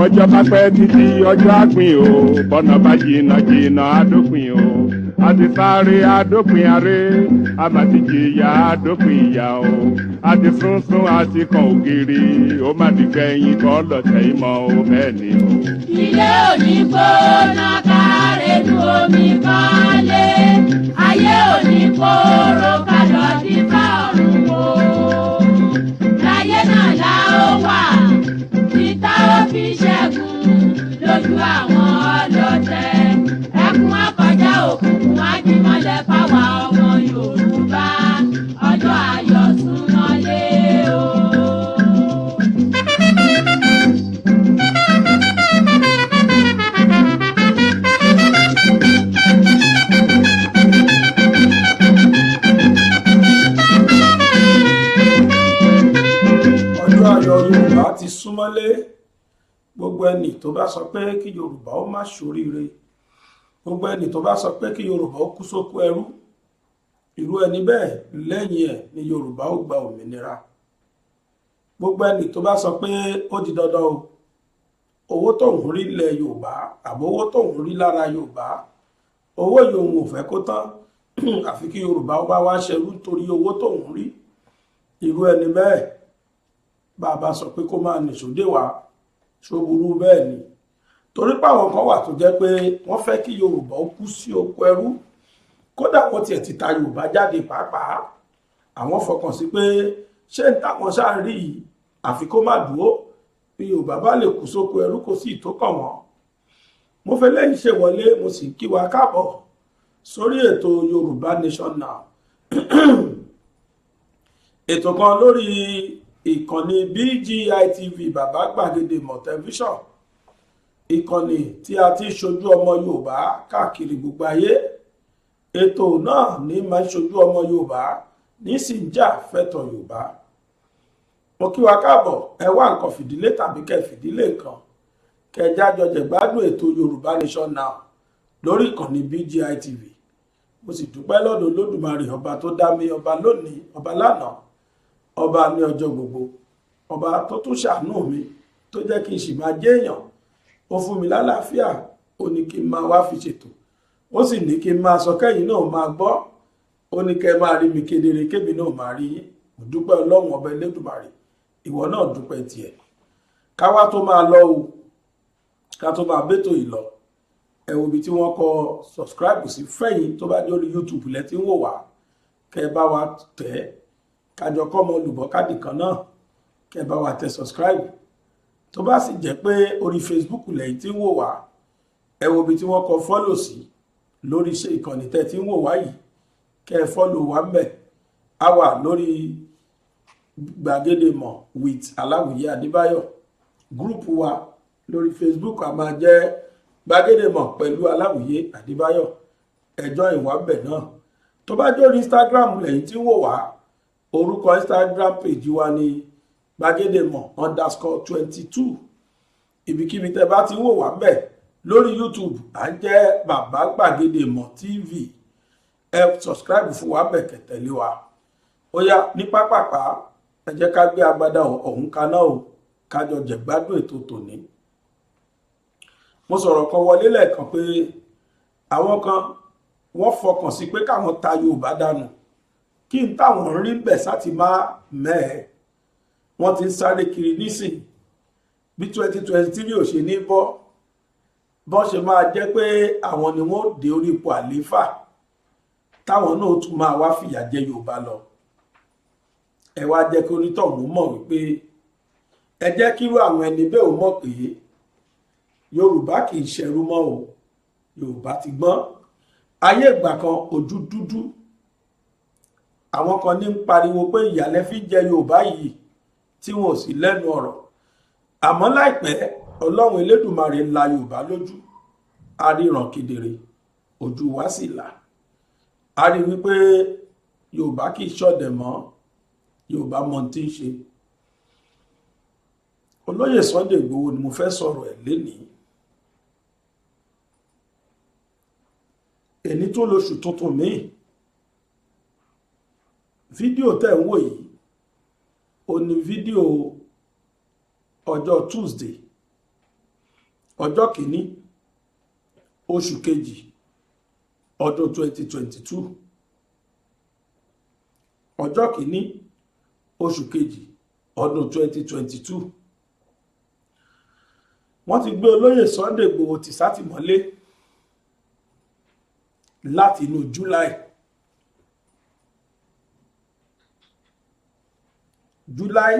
bọ́jọ́ bá pẹ́ títí ọjọ́ àpín o bọ́nà bá jìnnà jìnnà àdópin o àti sáré àdópin aré àmàtìjìyà àdópin ìyà o àti sunsun àti kan ògiri ó má ti gbẹ̀yìn kọ́ lọ́tẹ̀ ìmọ̀ o bẹ́ẹ̀ ni o. ilé òní gbóná kárẹ́nu omi kọ́lé ayé òní kóró kálọ̀ dífá ọ̀run o láyé náà la ó wà títà ó fi ṣẹ́gun lójú àwọn ọlọ́tẹ̀ ẹkún akọjá òkùnkùn ajímọ́lẹ̀ fáwa ọmọ Yorùbá ọjọ́ ayọ̀ súnmọ́lé o. ọjọ́ ayọ̀ Yorùbá ti súnmọ́lé. Gbogbo ẹni tó bá sọ pé kí Yorùbá ó má ṣoríire, gbogbo ẹni tó bá sọ pé kí Yorùbá ó kú sóko ẹrú, irú ẹni bẹ́ẹ̀ lẹ́yìn ẹ̀ ni Yorùbá ó gba òmìnira. Gbogbo ẹni tó bá sọ pé ó di dandan o owó tóun rí ilẹ̀ Yorùbá àbí owó tóun rí lára Yorùbá owó yòówù ò fẹ́ kó tán àfi kí Yorùbá ó bá wá ṣẹrú nítorí owó tóun rí, irú ẹni bẹ́ẹ̀ bàbá sọ pé kó máa nìṣó dé wá ṣòburú bẹ́ẹ̀ ni. Torí páwọn kan wà tó jẹ́ pé wọ́n fẹ́ kí Yorùbá ó kú sí oko ẹrú, kódà wọ́n tiẹ̀ ti ta Yorùbá jáde pàápàá. Àwọn fọkàn sí pé ṣé ń táwọn ṣáà rí yìí àfi kó má dúró bí Yorùbá bá lè kú sóko ẹrú kò sí ìtókàn wọn. Mo fẹ́ lẹ́yìn ṣe wọlé mo sì kí wa káàbọ̀ sórí ètò Yorùbá Nation Now ètò kan lórí ìkànnì BGI TV bàbá gbàgede mọ̀ tẹlifíṣàn, ìkànnì tí a ti ṣojú ọmọ Yorùbá káàkiri gbogbo ayé. Ètò náà ní máa ṣojú ọmọ Yorùbá ní sì ń jà fẹ́tọ̀ Yorùbá. Mo kí wa káàbọ̀, ẹ wá nǹkan fìdílé tàbí kẹ́ fìdílé nǹkan kẹjá jọjẹ gbádùn ètò Yorùbá Nation Now lórí ìkànnì BGI TV. Mo sì dúpẹ́ lọ́dọ̀ Olódùmarè ọba tó dá mi, ọba lónìí, ọba lánàá, ọba ní ọjọ́ gbogbo, ọba tó tún ṣàánú mi tó jẹ́ kí n sì máa jẹ́ èèyàn. Ó fún mi lálàáfíà, ó ní kí n máa wá fi ṣètò, ó sì ní kí n máa sọ kẹ́yìn náà máa gbọ́, ó ní kẹ́ máa rí mi kedere kémi náà máa rí yín. Mo dúpẹ́ Ọlọ́run ọba Elédùmarè, ìwọ náà dúpẹ́ tiẹ̀. Káwá tó máa lọ o, ká tó máa bẹ́tò ìlọ, ẹ wo ibi tí wọ́n kọ subscribe sí fẹ́yìn tó bá jẹ́ orí YouTube lẹ́ tí ń wò wá, kẹ́ bá wa tẹ̀ kájọ kọ́ ọmọ olùbọ́ káàdì kan náà, kẹ́ bá wa tẹ subscribe. Tó bá sì jẹ́ pé orí Facebook lẹ́yìn tí ń wò wá, ẹ wo ibi tí wọ́n kọ follow sí lórí iṣẹ́ ìkànnì tẹ́ tí ń wò wá yìí, kẹ́ follow wa ń bẹ̀. A wà lórí gbàgede mọ̀ with Aláwìyé Adébáyọ̀. Gúrùpù wa lórí Facebook a máa jẹ́ gbàgede mọ̀ pẹ̀lú Aláwìyé Adébáyọ̀, ẹ join wa bẹ̀ náà. Tó bá jẹ́ orí Instagram lẹ́yìn tí ń wò wá, orúkọ Instagram page wa ni gbagedemo_22. Ibikíbi tẹ́ bá ti wò wá ń bẹ̀. Lórí YouTube à ń jẹ́ bàbá gbàgedemo TV. Ẹ subscribe fún wa bẹ̀ kẹtẹ̀lé wa. Ó yá ní pápápá ẹ jẹ́ ká gbé agbádá ọ̀hún kaná o, kájọ jẹ̀gbádùn ètò tòní. Mo sọ̀rọ̀ kan wọlé lẹ́ẹ̀kan pé àwọn kan wọ́n fọkàn sí pé káwọn ta Yorùbá dànù kí n táwọn rí bẹ̀ sáti máa mẹ́ẹ̀. Wọ́n ti ń sáré kiri nísìn bí 2023 ò ṣe ní bọ́ ṣe máa jẹ́ pé àwọn ni wọ́n dé orí ipò àlééfà táwọn náà tún máa wá fìyà jẹ Yorùbá lọ. Ẹ wá jẹ́ kí onítọ̀hún mọ̀ wípé ẹ jẹ́ kírú àwọn ẹni bẹ́ẹ̀ ò mọ̀ pé Yorùbá kì í ṣẹrú mọ́ o, Yorùbá ti gbọ́n. Ayé ìgbà kan ojú dúdú, àwọn kan ní ń pariwo pé ìyàlẹ́ fi jẹ Yorùbá yìí tí wọn ò sí lẹ́nu ọ̀rọ̀. Àmọ́ láìpẹ́ Ọlọ́run Elédùmarè la Yorùbá lójú, a ríran kedere, ojú wa sì là. A rí wípé Yorùbá kì í ṣọ̀dẹ̀ mọ́, Yorùbá mọ tí ń ṣe. Olóyè Sunday Igboho ni mo fẹ́ sọ̀rọ̀ ẹ̀ lénìí. Èní tó lóṣù tuntun míì. Fídíò tẹ́ ń wò yìí ó ní fídíò ọjọ́ Tuesday ọjọ́ kìíní oṣù kejì ọdún 2022 ọjọ́ kìíní oṣù kejì ọdún 2022 wọ́n ti gbé olóyè Sunday Igboho tì sátìmọ́lé láti inú July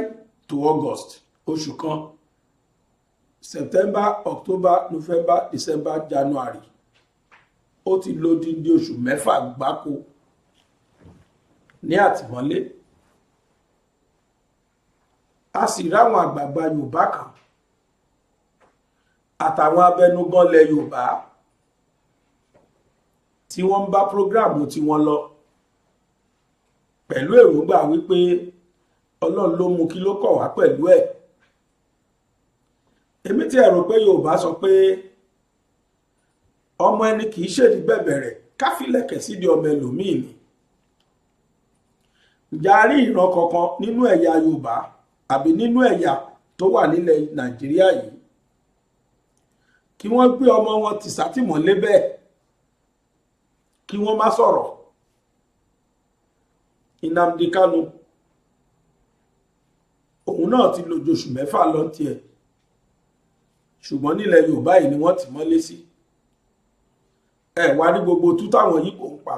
to August, oṣù kan, September, October, November, December, January. Ó ti lò dídí oṣù mẹ́fà gbáko ní àtìmọ́lé. A sì ráwọn àgbààgbà Yorùbá kan àtàwọn abẹnuganlẹ̀ Yorùbá tí wọ́n ń bá prógráàmù tí wọ́n lọ pẹ̀lú èròǹgbà wípé Ọlọ́run ló mú kí ló kọ̀ wá pẹ̀lú ẹ̀. Èmi tí ẹ rò pé Yorùbá sọ pé ọmọ ẹni kì í ṣèdí bẹ̀bẹ̀rẹ̀ káfílẹ̀kẹ̀ sídìí ọmọ ẹlòmíì ni. Ǹjẹ́ a rí ìran kankan nínú ẹ̀yà Yorùbá àbí nínú ẹ̀yà tó wà nílẹ̀ Nàìjíríà yìí kí wọ́n gbé ọmọ wọn tì sátìmọ́lé bẹ́ẹ̀ kí wọ́n má sọ̀rọ̀? Nnamdi Kanu òun náà ti lò oṣù mẹ́fà lọ tiẹ̀, ṣùgbọ́n nílẹ̀ Yorùbá yìí ni wọ́n ti mọ́lé sí. Ẹ wá rí gbogbo tú táwọn Yíbò ń pa,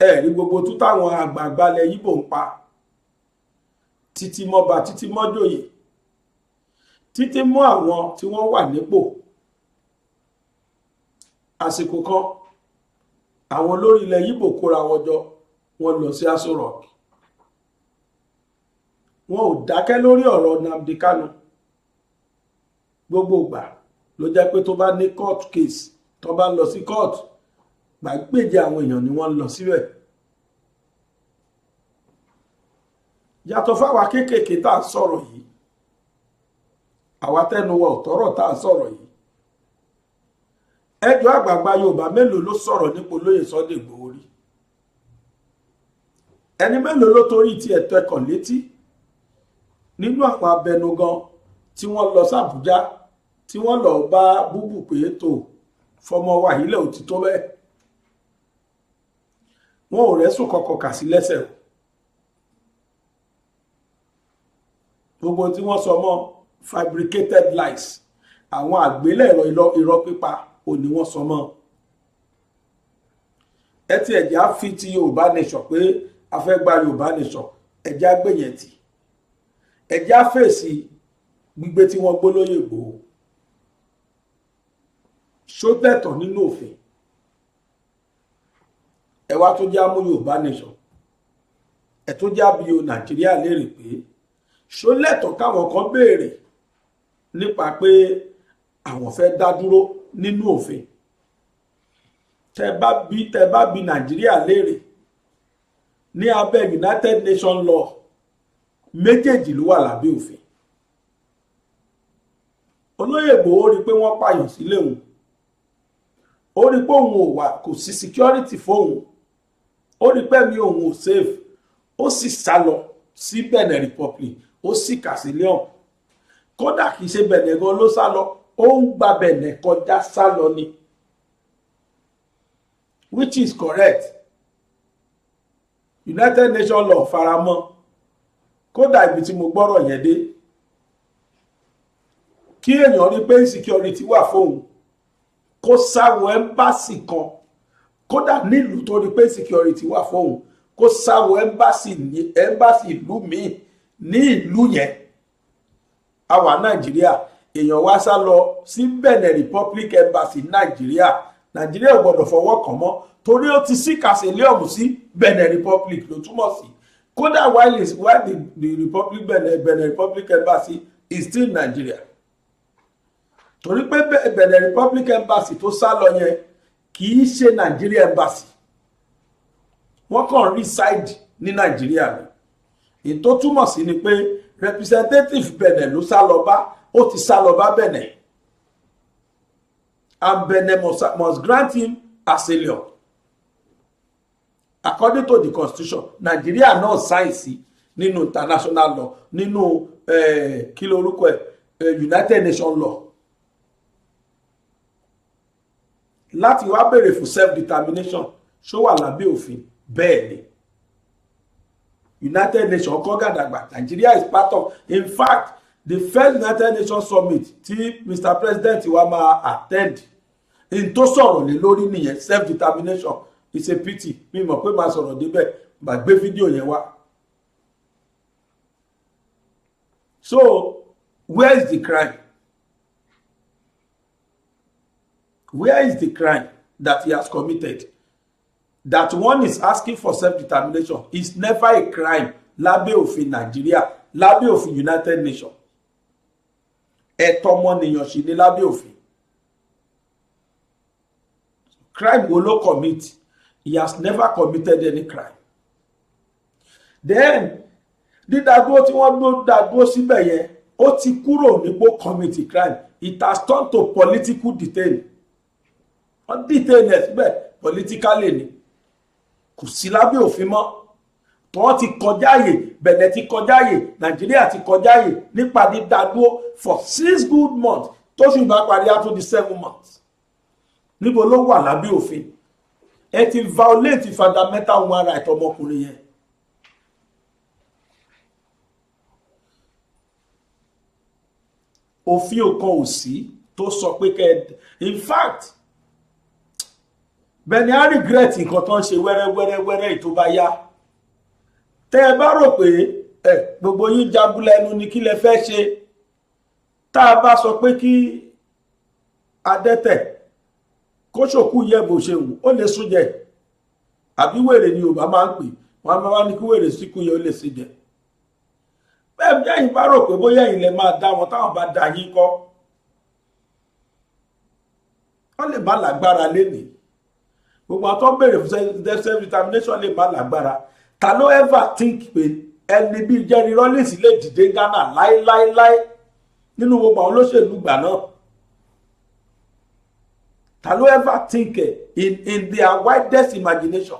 ẹ rí gbogbo tú táwọn àgbààgbà ilẹ̀ Yíbò ń pa, títí mọ́ba títí mọ́jòyè, títí mọ́ àwọn tí wọ́n wà nípò. Àsìkò kan àwọn olórí ilẹ̀ Yíbò kóra wọn jọ, wọ́n lọ sí Aso Rock. Wọn ò dákẹ́ lórí ọ̀rọ̀ Nnamdi Kanu. Gbogbo ìgbà ló jẹ́ pé tó bá ní court case, tó bá lọ sí court, gbàgbéje àwọn èèyàn ni wọ́n lọ síbẹ̀. Yàtọ̀ fáwa kéékèèké tá à ń sọ̀rọ̀ yìí, àwa tẹnu wa ò tọ́rọ̀ tá à ń sọ̀rọ̀ yìí. Ẹjọ́ àgbààgbà Yorùbá mélòó ló sọ̀rọ̀ nípa olóyè Sunday Igboho rí? Ẹni mélòó ló torí ti ẹ̀tọ́ ẹ̀kọ́ létí nínú àwọn abẹnugan tí wọ́n lọ sàbújá tí wọ́n lọ bá búbù pé tó fọmọ wa ilẹ̀ ò ti tó bẹ́ẹ̀? Wọn ò rẹ́sùn kọkọ kà sí lẹ́sẹ̀ o. Gbogbo tí wọ́n sọ mọ́ fabricated lies, àwọn àgbélẹ̀rọ irọ́ pípa ò ní wọ́n sọ mọ́. Ẹ ti ẹ̀jẹ̀ á fi ti Yorùbá nation pé a fẹ́ gba Yorùbá nation, ẹ̀jẹ̀ á gbẹ̀yẹ̀ tì, ẹ̀jẹ̀ á fèsì gbígbé tí wọ́n gbólóyè Igboho. Ṣó tẹ̀tọ̀ nínú òfin? Ẹ wá tó já mú Yorùbá nation, ẹ tó já bí o Nàìjíríà léèrè pé ṣó lẹ́tọ̀ọ́ káwọn kan béèrè nípa pé àwọn fẹ́ dá dúró nínú òfin? Tẹ́ bá bí Nàìjíríà léèrè ní abẹ́ United Nations law, méjèèjì ló wà lábẹ́ òfin. Olóyè Igboho rí pé wọ́n pààyàn sílé òun, ó rí pé òun ò wà, kò sí security fóun, ó rí pé mi òun ò safe, ó sì sá lọ sí Benin Republic, ó sì kà sílé ọ̀hún. Kódà kìí ṣe Benin gan ló sá lọ, ó ń gba Benin kọjá sá lọ ni, which is correct. United Nations law faramọ́. Kódà ibi tí mo gbọ́rọ̀ yẹn dé, kí èèyàn rí pé insecurity wà fóun, kó sáwọ ẹ́mbásì kan, kódà nílùú tó rí pé insecurity wà fóun, kó sáwọ ẹ́mbásì ìlú míì ní ìlú yẹn. Àwa Nàìjíríà, èèyàn wá sá lọ sí Benin Republic embassy Nàìjíríà, Nàìjíríà ò gbọdọ̀ fọwọ́ kàn mọ́ torí ó ti sí kàṣẹ́lẹ́ọ̀mù sí Benin Republic ló túmọ̀ sí. Kódà while the Republic Benin Republic embassy is still Nigeria. Torí pé Benin Republic embassy tó sá lọ yẹn kì í ṣe Nigeria embassy, wọ́n kàn reside ní Nigeria ni. Èyí tó túmọ̀ sí ni pé representative Benin ló sá lọ bá, ó ti sá lọ bá Benin, and Benin must grant him asylum according to the constitution. Nigeria náà sign sí nínú international law, nínú kí lorúkọ United Nations law. láti wá béèrè fún self determination ṣó wà lábẹ́ òfin bẹ́ẹ̀ ni United Nations kọ́ gàdàgbà Nigeria is part of, in fact, the first United Nations summit tí Mr. President wa máa attend in tó sọ̀rọ̀ lé lórí nìyẹn self determination. It's a pity mi mọ̀ pé máa sọ̀rọ̀ débẹ̀ bá gbé fídíò yẹn wá. So where is the crime? Where is the crime that he has committed? That one is asking for self-determination is never a crime lábẹ́ òfin Nigeria, lábẹ́ òfin United Nations. Ẹ̀tọ́ ọmọnìyàn sì ni lábẹ́ òfin. Crime wo ló commit? He has never committed any crime. Then dídádúró tí wọ́n dádúró síbẹ̀ yẹn ó ti kúrò nípò commit crime. It has turned to political detain. Wọ́n detain ẹ̀ síbẹ̀ politically ni. Kò sí lábẹ́ òfin mọ́. Wọ́n ti kọjá àyè, Benin ti kọjá àyè, Nigeria ti kọjá àyè nípa dídádúró for 6 good months tó sì bá parí á tó di 7 months. Níbo ló wà lábẹ́ òfin? Ẹ ti violate fundamental human right ọmọkùnrin yẹn. Òfin kan ò sí tó sọ pé in fact Benin á regret nǹkan tó ń ṣe wẹ́rẹ́wẹ́rẹ́wẹ́rẹ́ tó bá yá. Tẹ́ ẹ bá rò pé gbogbo yín jabúlẹ̀ ẹnu ni kí lẹ fẹ́ ṣe, tá a bá sọ pé kí adẹ́tẹ̀ kó ṣòkú yẹ bó ṣe wù ó lè sún jẹ, àbí wèrè ni Yorùbá máa ń pè, wọ́n máa ní kí wèrè síkú yẹ ó lè sí jẹ. Bẹ́ẹ̀ bí ẹ̀yin bá rò pé bóyá ẹ̀yin lẹ máa dá wọn táwọn bá dá yín kọ́, wọ́n lè má lágbára lénìí. Gbogbo àwọn tó ń béèrè fún self determination lè má lágbára. Ta ló ever think pé ẹni bí Jerry Rawlings lè dìde Ghana láíláíláí nínú gbogbo àwọn olóṣèlú gbà náà? Ta ló ever think in their widest imagination?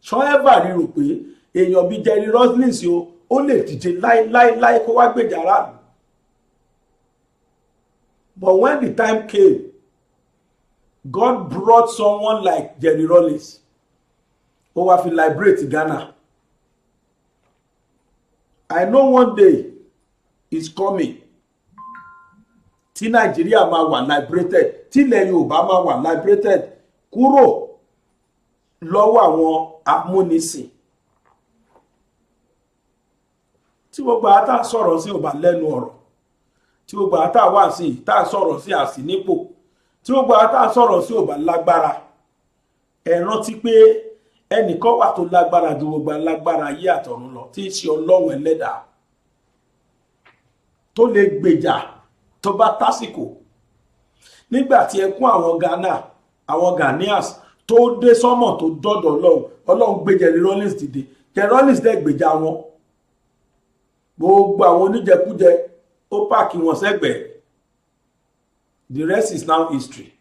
Ṣọ́ ever rí rò pé èèyàn bí Jerry Rawlings ó lè dìde láíláíláí kó wá gbèjà aráàlú? But when the time came, God brought someone like Jerry Rawlings who wá fi liberate Ghana. I know one day is coming tí Nigeria máa wà liberated, tí ilẹ̀ Yorùbá máa wà liberated kúrò lọ́wọ́ àwọn amúnisìn. Tí gbogbo àtà sọ̀rọ̀ sí ò bá lẹ́nu ọ̀rọ̀, tí gbogbo àtà wà sí tá sọ̀rọ̀ sí àsì nípò, tí gbogbo àtà sọ̀rọ̀ sí ò bá lágbára, ẹ rántí pé ẹnìkan wà tó lágbára ju gbogbo lágbára ayé àtọ̀run lọ, tí í ṣe Ọlọ́run Ẹlẹ́dàá, tó lè gbèjà tó bá tásìkò. Nígbà tí ẹkún àwọn Ghana, àwọn Ghanaians tó dé sọ́mọ̀ tó dọ́dọ̀ Ọlọ́run gbé Jerry Rawlings dìde. Jerry Rawlings dẹ̀ gbèjà wọn. Gbogbo àwọn oníjẹkújẹ ó pààkì wọn sẹ́gbẹ̀ẹ́. The rest is now history.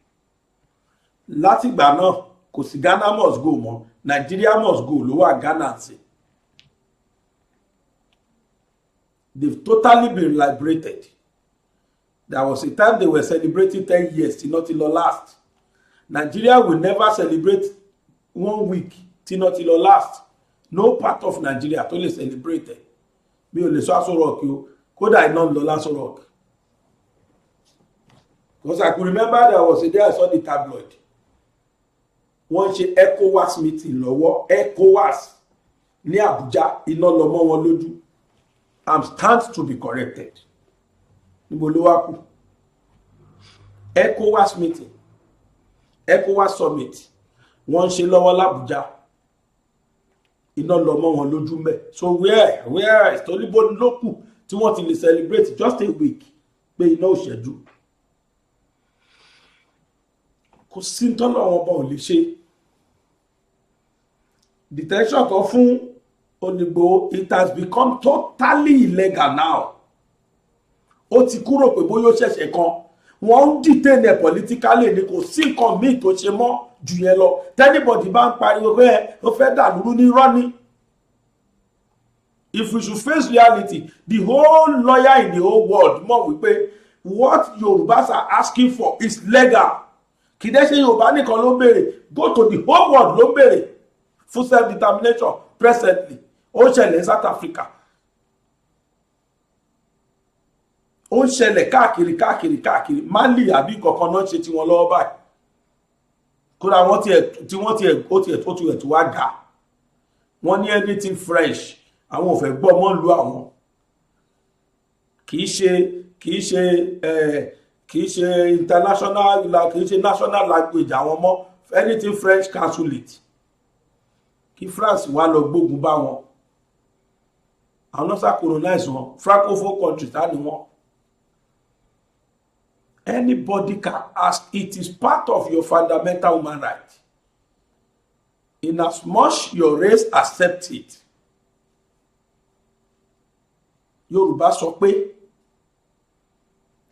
Látìgbà náà kò sí Ghana must go mọ́, Nigeria must go ló wà Ghana sí. They've totally been liberated. There was a time they were celebrating 10 years till not till last. Nigeria will never celebrate 1 week till not till last. No part of Nigeria tó lè celebrate. Mi ò lè sọ Aso Rock o, kódà iná lọ l'Aso Rock. Because I could remember there was a day I saw the tabloid. Wọ́n ṣe ECOWAS meeting lọ́wọ́, ECOWAS ní Abuja, iná lọ mọ́ wọn lójú. I'm stand to be corrected. Níbo ló wá kù? ECOWAS meeting, ECOWAS summit, wọ́n ṣe lọ́wọ́ l'Abuja. Iná lọ mọ́ wọn lójú mẹ́. So where is Tolibon ló kù tí wọ́n ti lè celebrate just a week pé iná ò ṣẹ́jú? Kò sí tọ́lọ̀ wọn bá ò lè ṣe. Detention tó fún Igboho, it has become totally illegal now. Ó ti kúrò pé bóyá ó ṣẹ̀ṣẹ̀ kan. Wọ́n ń detain ẹ̀ politically ni, kò sí nǹkan míì tó ṣe mọ́ jù yẹn lọ. Anybody bá ń pariwo pé ó fẹ́ dàlúrú ní irọ́ ni. If we should face reality, the whole lawyer in the whole world mọ̀ wípé what Yorùbás are asking for is legal. kì í dẹ́ ṣe Yorùbá nìkan ló béèrè, go to the whole world ló béèrè fún self determination presently. Ó ń ṣẹlẹ̀ South Africa, ó ń ṣẹlẹ̀ káàkiri Mali àbí kankan náà ṣe tí wọ́n lọ́wọ́ báyìí. Kódà wọ́n tiẹ̀ tó wá ga, wọ́n ní anything fresh àwọn ò fẹ́ gbọ́ mọ́ lu àwọn. kì í ṣe international, kì í ṣe national language àwọn mọ́. Anything French cancel it. Kí France wá lọ gbógun bá wọn, àwọn náà sá colonize wọn, francophone country tá ni wọn. Anybody can ask, it is part of your fundamental human right. In as much your race accept it. Yorùbá sọ pé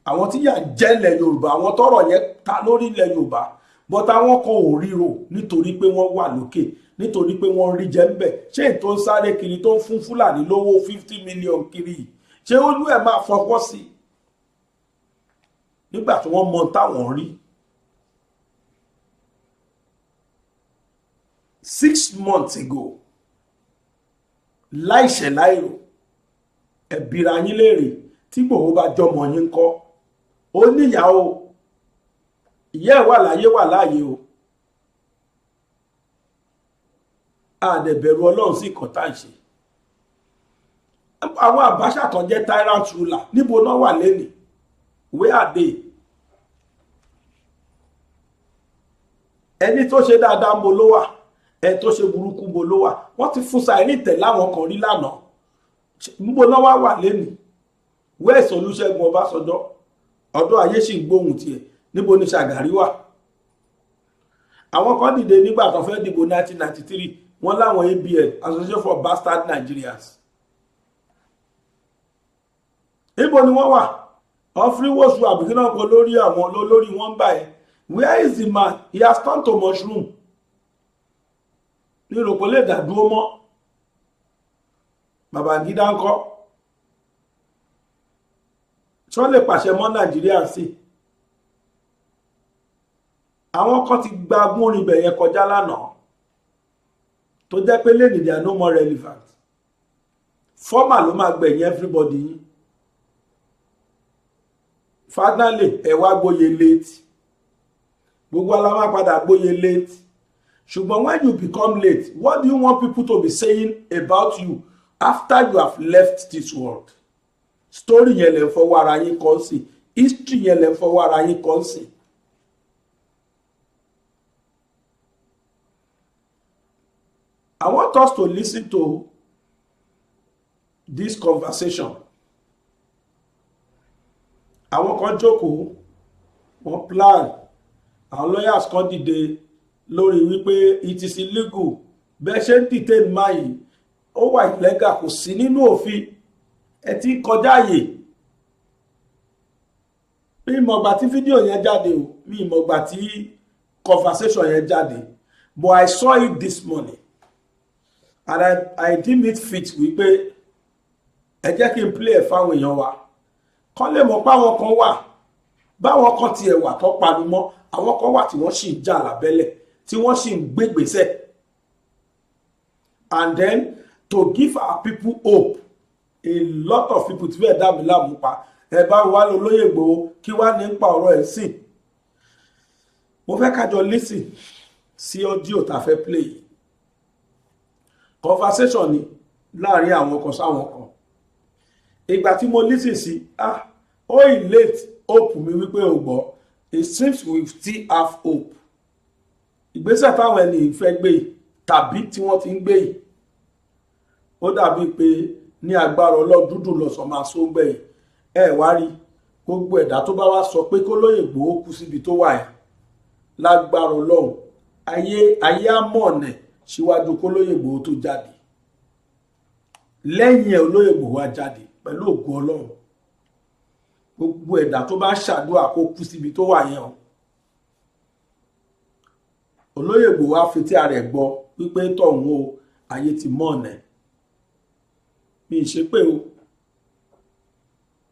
àwọn tí yà ń jẹ́ ilẹ̀ Yorùbá, àwọn tọ́rọ̀ yẹn ta lórí ilẹ̀ Yorùbá, but àwọn kan ò ríro nítorí pé wọ́n wà lókè, nítorí pé wọ́n rí jẹ ń bẹ̀. Ṣé tó ń sáré kiri tó ń fún Fúlàní lówó 50 million kiri, ṣé olú ẹ̀ máa fọwọ́ sí i? Nígbà tí wọ́n mọ táwọn rí. 6 months ago, láìṣẹ̀ láìrò, ẹ̀bìrà yín léèrè tí Ìgbòho bá jọmọ yín kọ́. Ó níyàwó, ìyá ẹ̀ wà láyé wà láàyè o. Àdẹ̀bẹ̀rù Ọlọ́run sí ìkọ̀tà ìṣe. Àwọn Abacha tó jẹ́ tyrant ruler níbo náà wà lẹ́nìí? Where are they? Ẹni tó ṣe dáadáa mo ló wà, ẹni tó ṣe burúkú mo ló wà. Wọ́n ti fún sáà ní ìtẹ̀ láwọn kan rí lánàá. Níbo náà wà lẹ́nìí? Where is Olúṣẹ́gun Ọbásanjọ́? Ọ̀dọ̀ ayé sì ń gbóhùn tiẹ̀. Níbo ni Ṣàgàrí wà? Àwọn kan dìde nígbà tó fẹ́ dìbò 1993, wọ́n láwọn ABN, Association for Bastard Nigerians. Níbo ni wọ́n wà? Ọ̀fíríwòsù àbùkínà kan lórí àwọn olórí wọn bá ẹ̀. Where is the man? He has turned to mushroom. Ní ìròpò lè dàdúró mọ́. Babangida ńkọ́? Tí wọ́n lè pàṣẹ mọ́ Nàìjíríà sí. Àwọn kan ti gba agbórin bẹ̀ yẹn kọjá lánàá, tó jẹ́ pé lẹ́nìí they are no more relevant. Former ló máa gbẹ̀yìn everybody yín. Finally, ẹ wá gbóyè late. Gbogbo aláwọ̀ padà gbóyè late. Ṣùgbọ́n when you become late, what do you want people to be saying about you after you have left this world? Story yẹn lè fọwọ́ ara yín kọ́ sí. History yẹn lè fọwọ́ ara yín kọ́ sí. I want us to listen to this conversation. Àwọn kan jókòó, wọ́n plan, àwọn lawyers kan dìde lórí wípé it is illegal. Bẹ́ẹ̀ ṣe ń detain máyì, ó wà illegal, kò sí nínú òfin. Ẹ ti kọjá àyè. Mi ìmọ̀gbà tí fídíò yẹn jáde o, mi ìmọ̀gbà tí conversation yẹn jáde. But I saw it this morning. And I deem it fit wípé ẹ jẹ́ kí n play ẹ̀ fáwọn èèyàn wa. Kán lè mọ̀ pé àwọn kan wà, báwọn kan tiẹ̀ wà tó panu mọ́, àwọn kan wà tí wọ́n sì ń jà lábẹ́lẹ̀, tí wọ́n sì ń gbégbèsè. And then to give our people hope, a lot of people ti fẹ́ dá mi láàmú pa. Ẹ bá wà lóyè Ìgbòho kí wá ní pa ọ̀rọ̀ ẹ̀ sìn. Mo fẹ́ kájọ listen sí audio tá fẹ́ play yìí. Conversation ni láàrin àwọn kan sáwọn kan. Ìgbà tí mo listen sí, ó late hope mi wípé o gbọ́, it seems we still have hope. Ìgbésẹ̀ táwọn ẹni fẹ́ gbé tàbí tí wọ́n ti ń gbé yìí, ó dàbí pé ní agbára Ọlọ́run dúdú lọ́sàn máa só gbẹ̀yìn. Ẹ wá rí gbogbo ẹ̀dá tó bá wá sọ pé kó lóyè Ìgbòho kú síbi tó wà yẹn, lágbára Ọlọ́run ayé á mọ̀ ọ̀nà síwájú kó lóyè Ìgbòho tó jáde. Lẹ́yìn ẹ̀ olóyè Ìgbòho á jáde pẹ̀lú ògo Ọlọ́run. Gbogbo ẹ̀dá tó bá ṣàdúrà kó kú síbi tó wà yẹn o, olóyè Ìgbòho á fi tí ara ẹ̀ gbọ́ wípé tọ̀hún o, ayé ti mọ̀ ọ̀nà. Mi ṣe pé o,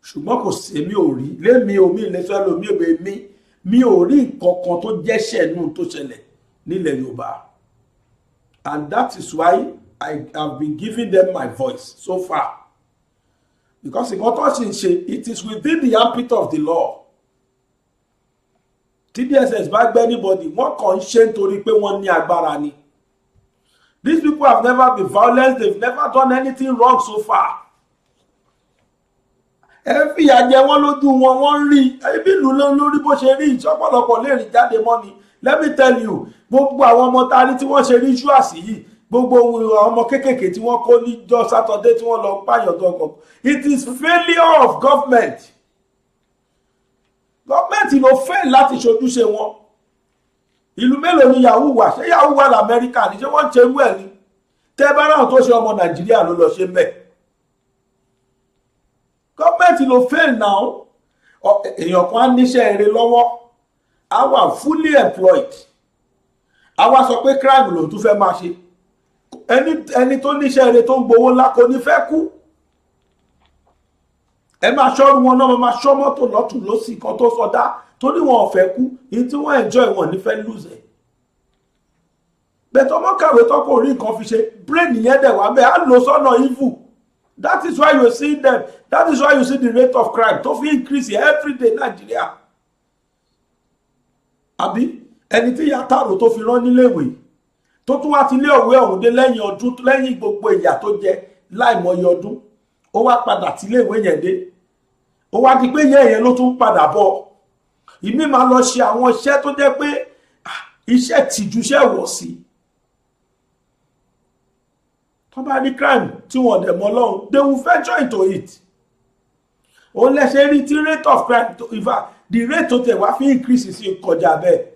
ṣùgbọ́n kò sí èmi ò rí lémi omi ìlẹ́sọ́ ẹlòmí òbí mi ò rí nǹkan kan tó jẹ́ṣẹ̀ nù tó ṣẹlẹ̀ nílẹ̀ Yorùbá, and that is why I have been giving them my voice so far, because nǹkan tó ṣì ń ṣe it is within the ambit of the law. Tí DSS bá gbé anybody wọ́n kàn ń ṣe nítorí pé wọ́n ní agbára ni. These people have never been violent, they've never done anything wrong so far. Ẹ fìyà jẹ wọ́n lójú wọn, wọ́n rí ibi ìlú lórí bó ṣe rí ìṣọ́pọ̀lọpọ̀ lè rìn jáde mọ́ ni. Let me tell you, gbogbo àwọn ọmọ tari tí wọ́n ṣe rí ṣúàsì yìí, gbogbo ọmọ kéékèèké tí wọ́n kó níjọ́ Saturday tí wọ́n lọ pààyàn dọ́kọ̀, it is failure of government. Gọ́ọ̀mẹ̀ntì ló fail láti ṣojúṣe wọn. Ìlú mélòó ni yahoo wà? Ṣé yahoo wà l'Amẹ́ríkà ni? Ṣé wọ́n ń ṣe irú ẹ̀ ni? Tẹ́ bá ráhùn tó ṣe ọmọ Nàìjíríà ló lọ ṣe mẹ́. Gọ́ọ̀mẹ̀ntì ló fail now. Èèyàn kan á níṣẹ́ eré lọ́wọ́, á wà fully employed. Á wá sọ pé crime ló tún fẹ́ máa ṣe. Ẹni tó níṣẹ́ eré tó ń gbowó ńlá kò ní fẹ́ kú. Ẹ máa ṣọ́rù wọn náà, máa ṣọ́ mọ́tò lọ́tún lósì kan tó sọdá torí wọn ò fẹ́ kú, ní tí wọ́n enjoy wọn ní fẹ́ lose ẹ̀. Bẹ̀tọ̀ ọmọ kàwé tó kò rí nǹkan fi ṣe, brain yẹn dẹ̀ wá bẹ́ẹ̀ á lò sọ́nà evil. That is why you see them, that is why you see the rate of crime tó fi increase every day Nigeria. Àbí ẹni tí ìyá tààrò tó fi rán níléèwé tó tún wá ti lé òwe ọ̀hún dé lẹ́yìn ọdún, lẹ́yìn gbogbo ìyà tó jẹ láìmọye ọdún, ó wá padà tí iléèwé yẹn dé, ó wá di pé yẹn ló tún padà bọ̀. Ìmí máa lọ ṣe àwọn iṣẹ́ tó jẹ́ pé iṣẹ́ tìjúṣẹ́ wọ̀ sí. Tó bá ní crime tí wọ́n dẹ̀ mọ́ lọ́hùn, they will venture into it. Ó lẹ́sẹ̀ rí tí rate of crime, in fact the rate tó tẹ̀ wá fi increase sí kọjá bẹ́ẹ̀.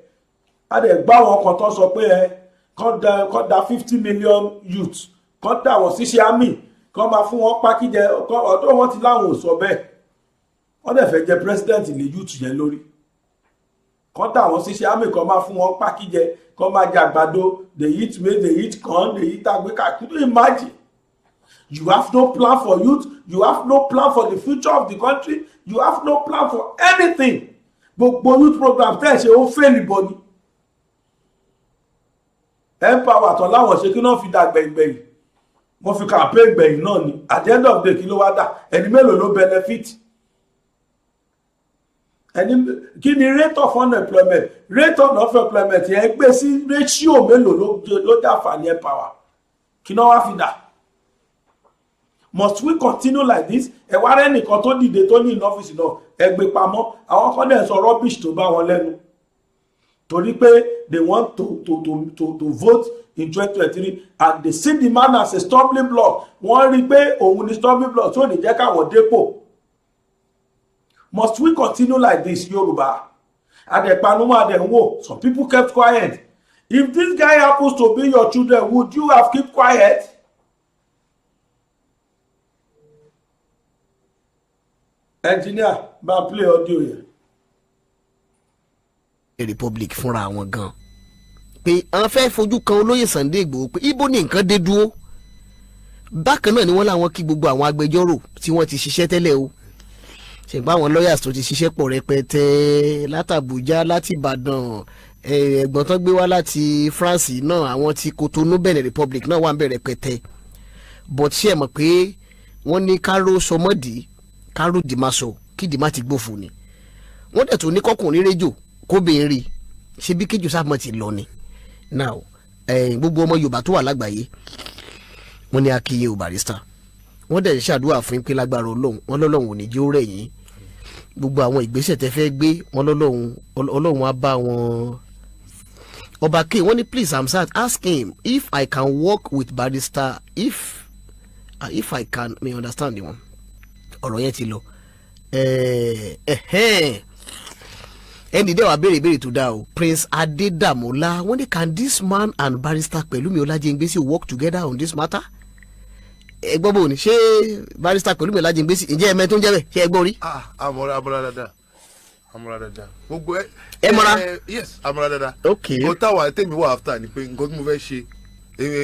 A dẹ̀ gbá wọn kan tó sọ pé kọ́ da 50 million youths, kọ́ dà wọ́n síṣẹ́ army, kọ́ máa fún wọn pákíjẹ, ọ̀dọ́ wọn ti láwọn ò sọ bẹ́ẹ̀. Wọ́n dẹ̀ fẹ́ jẹ president lè youth yẹn lórí. Kọ́ dà wọ́n síṣẹ́ army, kọ́ máa fún wọn pákíjẹ, kọ́ máa jẹ àgbàdo, they eat maize, they eat corn, they eat àgbékà. Can you imagine? You have no plan for youth, you have no plan for the future of the country, you have no plan for anything. Gbogbo youth program tẹ́ ṣe ó fail ìbọn ni. Empower tán láwọn ṣe kí náà fi dà gbẹ̀yìngbẹ̀yìn. Wọ́n fi campaign gbẹ̀yìn náà ni. At the end of the day kí ló wá dà? Ẹni mélòó ló benefit? Kí ni rate of unemployment? Rate of unemployment yẹn gbé sí ratio mélòó ló jàǹfààní Empower? Kí náà wá fi dà? Must we continue like this? Ẹ wá rẹ́ nìkan tó dìde tó ní in ọ́fíìsì náà, ẹ gbé pamọ́, àwọn kan dẹ̀ sọ rubbish tó bá wọn lẹ́nu. Torí pé they want to vote in 2023 and they see the man as a stumbling block. Wọ́n rí pé òun ni stumbling block tó ní jẹ́ káwọn dépò. Must we continue like this, Yorùbá? Adẹ̀panumọ́ adẹ̀wò, some people kept quiet. If this guy happens to be your children, would you have kept quiet? Engineer, bá play audio yẹn. Republic fúnra wọn gan pé àwọn fẹ́ fojú kan olóyè Sunday Igboho pé ibo ni nǹkan dé dúró. Bákan náà ni wọ́n láwọn kí gbogbo àwọn agbẹjọ́rò tí wọ́n ti ṣiṣẹ́ tẹ́lẹ̀ o, ṣègbà àwọn lawyers tó ti ṣiṣẹ́ pọ̀ rẹpẹtẹ látàbújá, láti Ìbàdàn, ẹ̀gbọ́n tán gbé wá láti France náà, àwọn tí Cotonou Benin Republic náà wà ń bẹ̀ rẹpẹtẹ. But ṣé ẹ mọ̀ pé wọ́n ní káró sọmọ́dì káró dìmáṣọ kí dìmá ti gbófo ni. Wọ́n dẹ̀ tó ní kọkùnrin réjò kó bèè rí ṣe bí kéjò sáàmù ti lọ ni. Now gbogbo ọmọ Yorùbá tó wà lágbàáyé wọ́n ní akíyè o Barrister, wọ́n dẹ̀ ṣàdúrà fún pé lágbára Ọlọ́run, wọ́n lọ́lọ́run ò ní jẹ́ ó rẹ̀ yín. Gbogbo àwọn ìgbésẹ̀ tẹ́ fẹ́ gbé wọ́n Ọlọ́run á bá wọn. Ọba K wọ́n ní please Hamzat ask him if I can work with Barrister if I can may understand the one. Ọ̀rọ̀ yẹn ti lọ. Ẹni dẹ́ wàá béèrè tó dáa o. Prince Adedamola wọ́n ní can this man and Barrister Pẹ̀lúmi Ọlájẹ́ngbésì work together on this matter? Ẹ gbọ́ bò ní ṣé Barrister Pẹ̀lúmi Ọlájẹ́ngbésì ǹjẹ́ ẹ̀mẹ́ tó ń jẹ́ bẹ̀ ṣé ẹ gbọ́ rí? Amọ̀ra dáadáa gbogbo ẹ mọ̀ra? Yes, amọ̀ra dáadáa. Okay. Ó táwa tèmi wà after ni pé nǹkan tí mo fẹ́ ṣe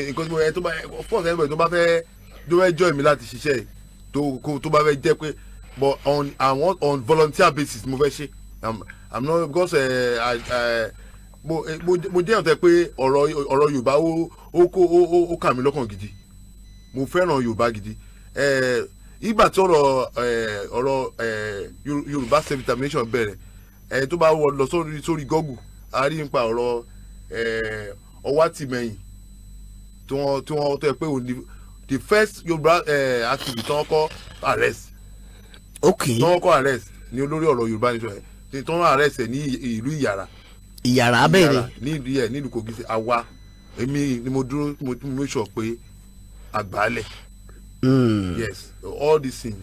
nǹkan tí mo fẹ́ tó bá of course everybody tó bá fẹ́ join mi láti ṣiṣẹ́ tó bá fẹ́ jẹ́ pé but on volunteer basis mo fẹ́ ṣe I'm not because mo jẹ́ ọ̀tẹ̀ pé ọ̀rọ̀ Yorùbá ó kà mí lọ́kàn gidi mo fẹ́ràn Yorùbá gidi ìgbà tí ọ̀rọ̀ Yorùbá self-determination bẹ̀rẹ̀ tó bá lọ sórí Google a rí nípa ọ̀rọ̀ Ọwátìmẹ̀yìn tí wọ́n tó yẹ pé the first Yorùbá activist tí wọ́n kọ́ arrest tí wọ́n kọ́ arrest ní olórí ọ̀rọ̀ Yorùbá nation tí wọ́n arrest ẹ̀ ní ìlú Ìyàrá abẹ́rẹ́ nílùú Kogi àwa èmi ni mo dúró mo sọ pé àgbálẹ̀ yes all these things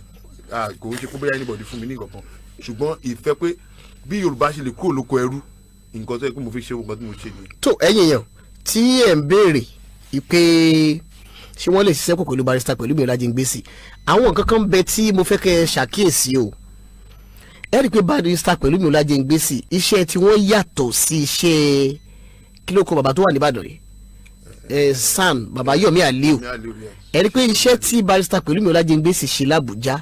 kò ń ṣe kó bẹ́ẹ̀ anybody fún mi ní ìkọ̀kan ṣùgbọ́n ìfẹ́ pé bí Yorùbá ṣe lè kúrò lóko ẹrú nǹkan tó yẹ kó mo fi ṣe nǹkan tí mo ṣe nìyẹn. tó ẹ̀yin èèyàn tí ẹ̀ ń béèrè pé ṣé wọ́n lè ṣiṣẹ́ pọ̀ pẹ̀lú barrister Pẹ̀lúmi Ọlájíngbésì àwọn nǹkan kan bẹ tí mo fẹ́ kẹ́ ẹ ṣàkíyèsí o ẹ rí i pé barrister Pẹ̀lúmi Ọlájíngbésì iṣẹ́ tí wọ́n yàtọ̀ sí iṣẹ́ kí ló kọ bàbá tó wà níbàdàn yìí san bàbá Yomi Aliu ẹ rí i pé iṣẹ́ tí barrister Pẹ̀lúmi Ọlájíngbésì ṣe l'Àbújá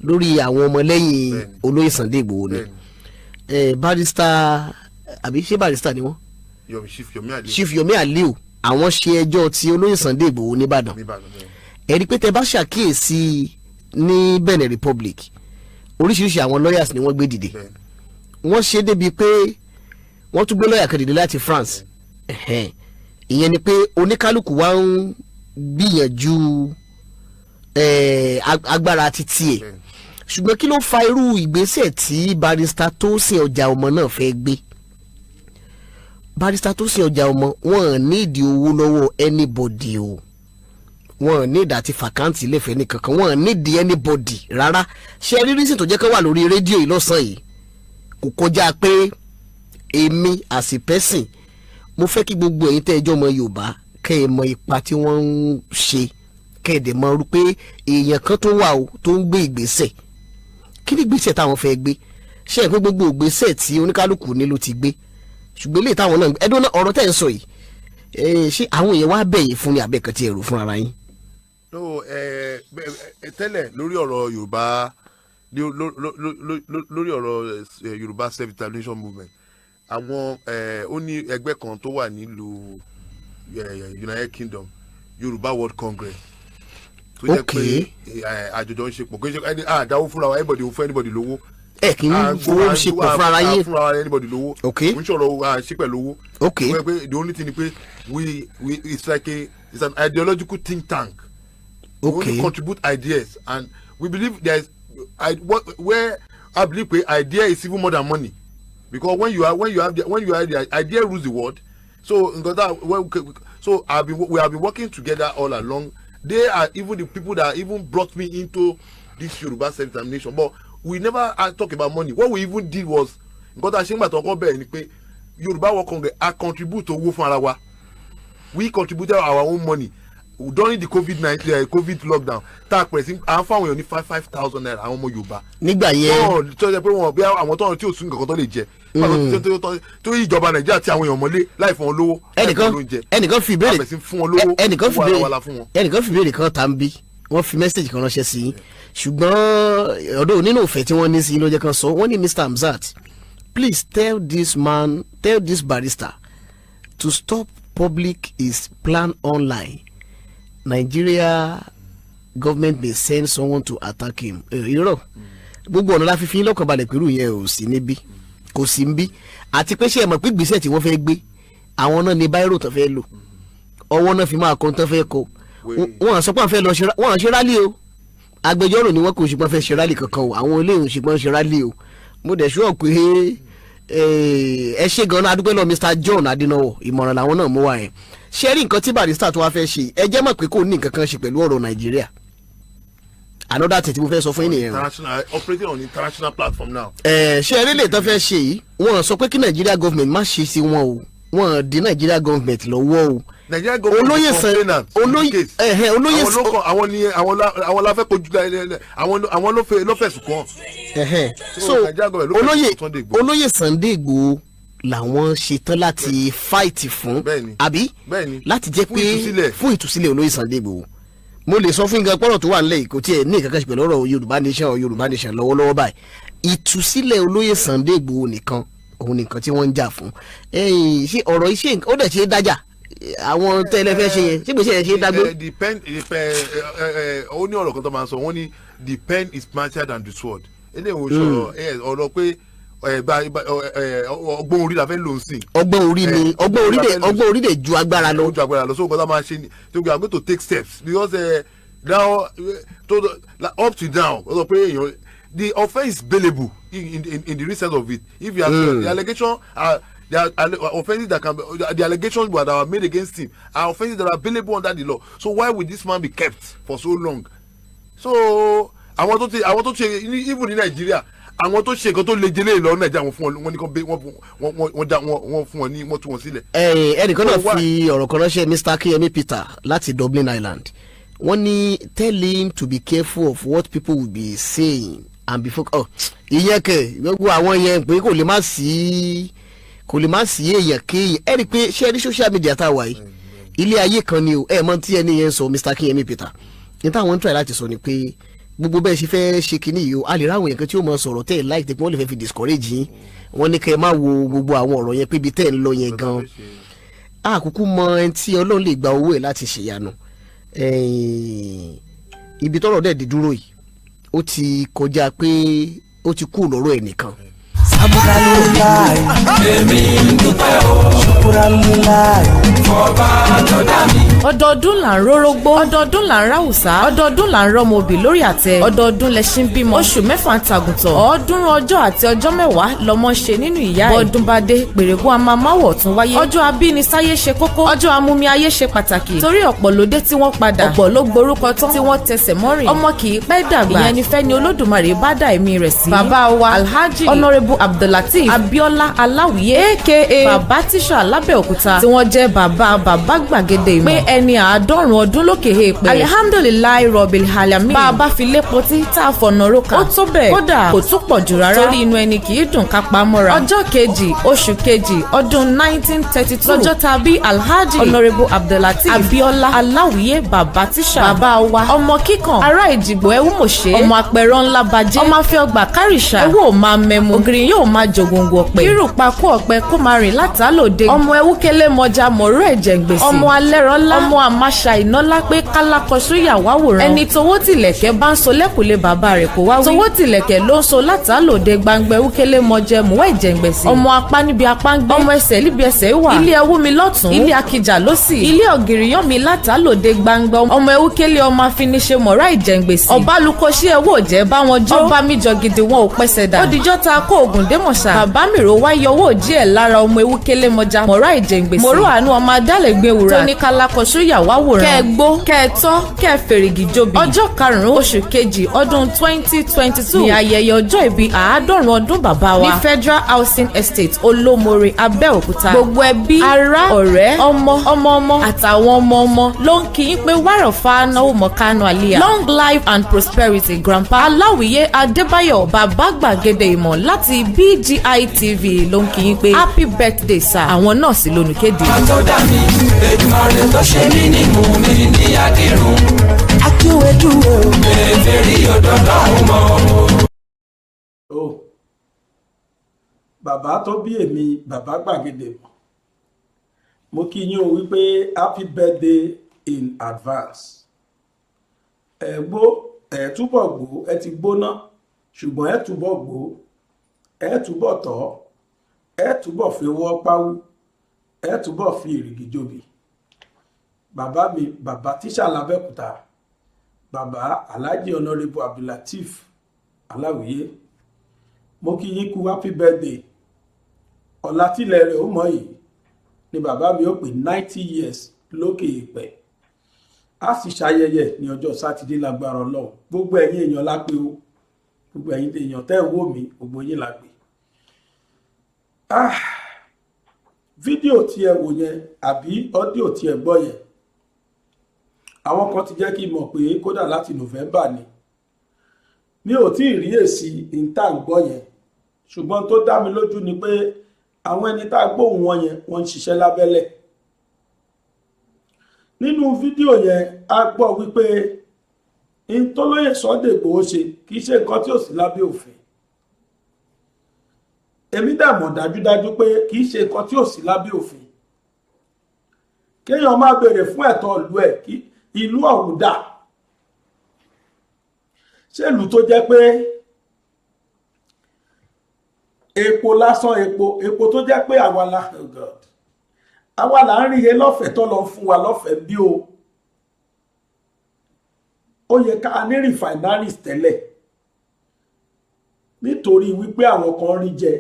lórí àwọn ọmọlẹ́yìn olóyè Sunday Igboho ni barrister àbí ṣé barrister ni wọ́n Chief Yomi Aliu àwọn ṣe ẹjọ́ tí olóyè Sunday Igboho nìbàdàn ẹ rí i pé tẹ bá ṣàkíyèsí ní Benin Republic oríṣiríṣi àwọn lawyers ni wọ́n gbé dìde wọ́n ṣe débi pé wọ́n tún gbé lọ́ọ̀yà kan dìde láti France ìyẹn ni pé oníkálukú wa ń gbìyànjú agbára títí ẹ̀ ṣùgbọ́n kí ló fa irú ìgbésẹ̀ tí barrister Tósìn Ọjàọmọ náà fẹ́ gbé barrister Tósìn Ọjàọmọ wọn ní ìdí owó lọ́wọ́ anybody o wọn ní ìdá àti fàkáǹtì lẹ́fẹ̀ẹ́ nìkankan wọn ní ìdí anybody rárá ṣé rí rísìn tó jẹ́ ká wà lórí rédíò yìí lọ́sàn-án yìí kò kọjá pé èmi as a person mo fẹ́ kí gbogbo ẹ̀yin tẹ́ ẹjọ́ ọmọ Yorùbá kẹ́ ẹ mọ ipa tí wọ́n ń ṣe kẹ́ ẹ dẹ̀ mọ̀ rú pé èèyàn kan tó wà o tó ń gbé ìgbésẹ̀ kí ni ìgbésẹ̀ táwọn fẹ́ gbé ṣé ẹ pé gbogbo ìgbésẹ̀ tí oníkálukú ní ló ti gbé ṣùgbọ́n eléyìí táwọn náà ẹdún náà ọ̀rọ̀ tẹ́ ń sọ yìí ṣé àwọn èèyàn wá bẹ̀yìn fún ni àbẹ̀kẹ́ tí ẹ̀rù fún ara yín. no tẹ́lẹ̀ lórí ọ̀rọ̀ Yorùbá lórí ọ̀rọ̀ Yorùbá self-determination movement àwọn ó ní ẹgbẹ́ kan tó wà nílùú United Kingdom Yorùbá World Congress tó jẹ́ pé àjọjọ ń ṣe pọ̀ kí n ṣe àdáwó fúnra wa anybody ò fún anybody lówó kì í fowó ṣe pọ̀ fún ara yín fún ara anybody lówó ń ṣọ̀rọ̀ ṣe pẹ̀lú owó pé the only thing ni pé we it's like it's an ideological think tank we want to contribute ideas and we believe there is where I believe pé idea is even more than money because when you have the idea rules the world so we have been working together all along. They are even the people that even brought me into this Yoruba self-determination but we never talk about money. What we even did was nǹkan tá a ṣe ń gbà tó kọ́ bẹ́ẹ̀ ni pé Yorùbá World Congress a contribute owó fún ara wa we contributed our own money during the COVID lockdown tá a pẹ̀lẹ́ sí à ń fáwọn èèyàn ní 5,000 naira àwọn ọmọ Yorùbá. nígbà yẹn tó yẹ pé wọn bí àwọn tó tí ò sún nǹkan tó lè jẹ tó ìjọba Nàìjíríà tí àwọn èèyàn mọ́lé láì fún wọn lówó ẹnìkan fi ìbéèrè kan tá ń bí wọ́n fi mẹ́sàgì kan ránṣẹ́ sí i ṣùgbọ́n ọ̀dọ́ nínú òfẹ́ tí wọ́n ní sí i ló jẹ́ kan sọ wọ́n ní Mr. Hamzat please tell this barrister to stop public his plan online Nigeria government may send someone to attack him. irọ́ gbogbo ọ̀nà la fi fi lọ́kàn balẹ̀ pẹ̀lú yẹn ò sí níbí kò sí ń bí àti pé ṣe é mọ̀ pé gbèsè tí wọ́n fẹ́ gbé àwọn náà ní báírò tó fẹ́ lò ọwọ́ náà fi máa kọ́ tó fẹ́ kọ́ wọ́n sọ pé wọ́n fẹ́ lọ wọ́n ṣe rálì o agbẹjọ́rò ni wọ́n kò ṣùgbọ́n fẹ́ ṣe rálì kankan o àwọn olóyè òṣùgbọ́n ṣe rálì o mo dẹ̀ ṣọ́ pé ẹ ṣe gan-an adúpẹ́ lọ Mr. John Adénáwó ìmọ̀ràn làwọn náà mú wá yẹn ṣe rí nǹkan tí barrister tó wá fẹ́ ṣe ẹ jẹ́ mọ̀ pé kò ní nǹkan kan ṣe pẹ̀lú ọ̀rọ̀ Nàìjíríà another thing tí mo fẹ́ sọ fún yín nìyẹn. operating on international platform now. ṣe eré lè tán fẹ́ ṣe yìí wọ́n sọ pé kí Nigeria government má ṣe sí wọn o wọ́n di Nigeria government lọ́wọ́ o. Nigeria government is complainant olóyè àwọn la fẹ́ kojú àwọn ló fẹ̀sùn kàn. so olóyè Sunday Igboho làwọn ṣetán láti fight fún àbí láti jẹ́ pé fún ìtúsílẹ̀ olóyè Sunday Igboho mo lè sọ fún nǹkan pọ́rọ̀ tó wà nílẹ̀ kò tiẹ̀ ní ìkankan ṣe pẹ̀lú ọ̀rọ̀ Yorùbá nation lọ́wọ́lọ́wọ́ báyìí ìtúsílẹ̀ olóyè Sunday Igboho nìkan òun nìkan tí wọ́n ń jà fún ṣé ọ̀rọ̀ iṣẹ́ ó dẹ̀ ṣe é dájà àwọn tẹ́lẹ̀ fẹ́ ṣe yẹn ṣé gbèsè yẹn ṣe é dágbé. ó ní ọ̀rọ̀ kan tó máa ń sọ wọ́n ní the pen is mightier than the sword eléyìí sọ̀rọ̀ ọ̀rọ̀ pé ọgbọ́n orí la fẹ́ lò sí. ọgbọ́n orí dẹ̀ ju agbára lọ. ju agbára lọ so nǹkan tá a máa ṣe ni so we are going to take steps because now up to now ó sọ pé èèyàn the offence is bailable in the real sense of it if you have the allegation there are offences that can be the allegations that are made against him are offences that are available under the law so why would this man be kept for so long so àwọn tó ṣe even in Nigeria àwọn tó ṣe nǹkan tó le jẹlé lọ Nàìjíríà wọn fún wọn ní kan bẹ wọn fún wọn ní wọn tú wọn sílẹ̀. ẹnìkan náà fi ọ̀rọ̀ kan ránṣẹ́ Mr. Kiyemi Peter láti Dublin Island wọ́n ní tell him to be careful of what people will be saying and be focused. ìyẹn kẹ gbogbo àwọn yẹn pé kò lè má sí èèyàn kéèyàn ẹ rí i pé ṣé ní social media tá a wà yìí ilé ayé kan ni o mọ tí ẹni yẹn sọ Mr. Kiyemi Peter ní táwọn ń try láti sọ ni pé gbogbo bẹ́ẹ̀ ṣe fẹ́ ṣe kinní yìí o a lè ráwọn èèyàn kan tí ó mọ sọ̀rọ̀ tẹ́ ẹ̀ láì tẹ́ pé wọ́n lè fẹ́ fi discourage yín wọ́n ní kẹ́ ẹ má wo gbogbo àwọn ọ̀rọ̀ yẹn pé ibi tẹ́ ẹ̀ ń lọ yẹn gan àkókò mọ ẹni tí Ọlọ́run lè gba owó ẹ̀ láti ṣèyanu ibi tọ́rọ̀ dẹ̀ di dúró yìí ó ti kọjá pé ó ti kú lọ́rọ̀ ẹ̀ nìkan. Sábúrálíláì èmi ń dúpẹ́ o ṣùkúrálíláì fọba tó dá mi. ọdọọdún là ń rórógbó ọdọọdún là ń ráwùsá ọdọọdún là ń rọmọ òbí lórí àtẹ ọdọọdún lẹṣin bímọ oṣù mẹ́fà ń tàgùntàn ọ̀ọ́dúnrún ọjọ́ àti ọjọ́ mẹ́wàá lọmọ ṣe nínú ìyá ẹ̀ bọ́dún bá dé pèrègùn amámáwọ̀ tún wáyé ọjọ́ abínisáyé ṣe kókó ọjọ́ amúmi ayé ṣe pàtàkì torí ọ̀pọ̀ ló dé tí wọ́n padà ọ̀pọ̀ ló gborúkọ tán tí wọ́n tẹsẹ̀ mọ́rìn ọmọ kì í pẹ́ dàgbà ìyẹn ni fẹ́ ni Olódùmarè bá dà ẹ̀mí rẹ̀ sí. bàbá wa Alhaji Honourable Abdullateef Abiola Aláwìyé aka bàbá tíṣà lábẹ́òkúta tí wọ́n jẹ́ bàbá gbàgede ìmọ̀ pé ẹni 100 ọdún lókè èèpẹ̀ alihamdulilayi rọ̀bìl halami bá a bá fi lé pọtí tá a fọ̀nà róka ó tó bẹ́ẹ̀ kódà kò tún pọ̀ jù rárá torí inú ẹni kì í dùn ká pa mọ́ra ọjọ́ kejì oṣù kejì ọdún 1932 lọ́jọ́ tá a bí Alhaji Honourable Abdullateef Abiola Aláwìyé bàbá tíṣà bàbá wa ọmọ kíkan ará Ìjìgbò ẹwú mọ̀ṣẹ́ ọmọ apẹ̀rọ ńlá bàjẹ́ ọmọ afẹ́ ọgbà kárìṣà ẹwú ò máa mẹ́mu ògiri yóò máa jògòǹgò ọ̀pẹ kírù pakú ọ̀pẹ kó máa rìn látàlóde ọmọ ẹwúkélé mọjà mọ̀rọ̀ ẹ̀jẹ̀ ń gbèsè ọmọ alẹ́rọ̀ ńlá ọmọ àmàṣà ìnọ́lá pé kálákọ̀ṣú yàwá wòran ẹni towó tìlẹ̀kẹ̀ bá ń so lẹ́kùlé bàbá rẹ̀ kó wá wí towó tìlẹ̀kẹ̀ ló ń so látàlóde gbangba ẹwúkélé mọjẹ mọ̀wá ẹ̀jẹ̀ ń gbèsè ọmọ apá níbi apá ń gbé ọmọ ẹsẹ̀ níbi ẹsẹ̀ wà ilé ẹwú mi lọ́tún ilé akíjà lósì ilé ọ̀gìrìyàn mi látàlóde gbangba ọmọ ẹwúkélé ọmọ afiniṣe mọ̀rá ẹ̀jẹ̀ ń gbèsè ọ̀bálùkọ́ṣí ẹwọ́ òjẹ́ bá wọn jó ọba mi jọ gidi wọn ò pẹ́sẹ̀ dà òdìjọ́ ta kó ògùn démọ̀ṣà bàbá mi rò wá yọwọ́ òjì ẹ̀ lára ọmọ ewúkélé mọjà mọ̀rá ìjẹ̀ ń gbèsè mọ̀rọ̀ àánú ọmọ adálẹ̀gbẹ̀ wúrà tó ní kálákọ̀ṣú yàwá wòran kẹ́ ẹ gbó kẹ́ ẹ tọ́ kẹ́ ẹ fèrègì jobi ọjọ́ karùn-ún oṣù kejì ọdún 2022 ní ayẹyẹ ọjọ́ ìbí 100 ọdún bàbá wa ní Federal Housing Estate Olómore Abẹ́òkúta gbogbo ẹbí ará ọ̀rẹ́ ọmọ àtàwọn ọmọ ló ń kí pé wàrọ̀ fánáwó mọ̀kánú àlíyà long life and prosperity grandpa Aláwìyé Adébáyọ̀ bàbá gbàgede ìmọ̀ láti BGI TV ló ń kí yín pé happy birthday sir àwọn náà sì lónìí kéde. àtọ́dá mi Èdùmàrè tó ṣe mí ní mú mi ní akírun akíwédúró bèbèrè òdòdó mọ́. ó bàbá tó bí èmi bàbá gbàgede mọ̀ mo kí yín o wípé happy birthday in advance ẹ gbó ẹ túbọ̀ gbó ẹ ti gbóná ṣùgbọ́n ẹ túbọ̀ gbó ẹ túbọ̀ tọ́ ẹ túbọ̀ fi wọ́ páwú ẹ túbọ̀ fi ìrìgì jobi bàbá mi bàbá tíṣà lábẹ́òkúta bàbá Alhaji Honourable Abdullateef Aláwìyé mo kí yín kú happy birthday ọ̀la tílẹ̀ rẹ̀ ó mọ̀ yìí ni bàbá mi ó pé 90 years lókè èèpẹ̀ a sì ṣayẹyẹ ní ọjọ́ sátidé lágbára Ọlọ́run gbogbo ẹ̀yin èèyàn lápé o gbogbo ẹ̀yin èèyàn tẹ́ ń wò mí gbogbo yín lágbé fídíò tí ẹ wò yẹn àbí ọ́díò tí ẹ gbọ́ yẹn àwọn kan ti jẹ́ kí n mọ̀ pé kódà láti November ni mi ò tí ì rí èsì ìta gbọ́ yẹn ṣùgbọ́n tó dá mi lójú ni pé àwọn ẹni tá a gbóhùn wọn yẹn wọ́n ń ṣiṣẹ́ lábẹ́lẹ̀ nínú fídíò yẹn a gbọ́ wípé ìtọ́lóyè Sunday Igboho ṣe kì í ṣe nǹkan tí ò sí lábẹ́ òfin èmi dẹ̀ mọ̀ dájúdájú pé kì í ṣe nǹkan tí ò sí lábẹ́ òfin kéèyàn máa béèrè fún ẹ̀tọ́ ìlú ẹ̀ kí ìlú ọ̀hún dà ṣé ìlú tó jẹ́ pé epo lásán epo tó jẹ́ pé àwa là ń rí iye lọ́fẹ̀ẹ́ tó lọ fún wa lọ́fẹ̀ẹ́ bí o ó yẹ ká ní refineries tẹ́lẹ̀ nítorí wípé àwọn kan rí jẹ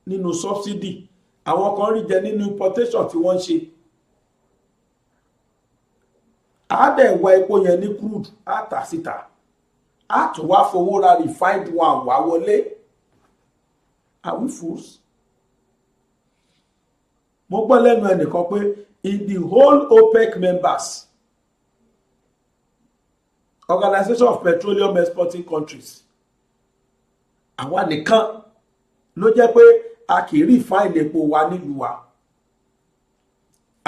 nínú subsidy àwọn kan rí jẹ nínú importation tí wọ́n ń ṣe àádẹ́wà epo yẹn ní crude àtà síta àtúwá fowó ra refined one wá wọlé are we fools? mo gbọ́ lẹ́nu ẹnìkan pé in the whole OPEC members Organization of Petroleum Exporting Countries àwa nìkan ló jẹ́ pé a kì í refine epo wa nílùú wa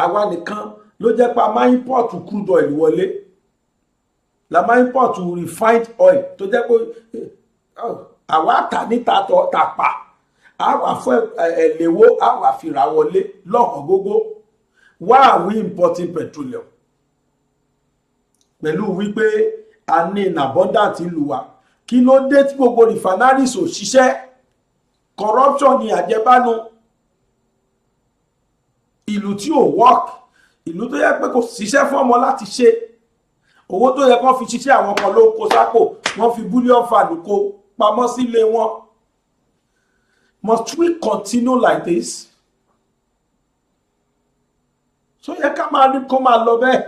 àwa nìkan ló jẹ́ pé a máa import crude oil wọlé la máa import refined oil tó jẹ́ pé àwa tà níta tàpá àwa fún ẹ̀lẹ́wó àwa fìrà wọlé lọ́kàn gógó why are we importing petroleum pẹ̀lú wípé a ní in abundant ìlú wa kí ló dé tí gbogbo refineries ò ṣiṣẹ́ corruption ni àjẹbánu ìlú tí ò work ìlú tó yẹ pé kò ṣiṣẹ́ fún ọmọ láti ṣe owó tó yẹ kó fi ṣiṣẹ́ àwọn kan ló kó sápò wọ́n fi bullion fund kó pamọ́ sílé wọn. Must we continue like this? So yẹ ká máa rí kó máa lọ bẹ́ẹ̀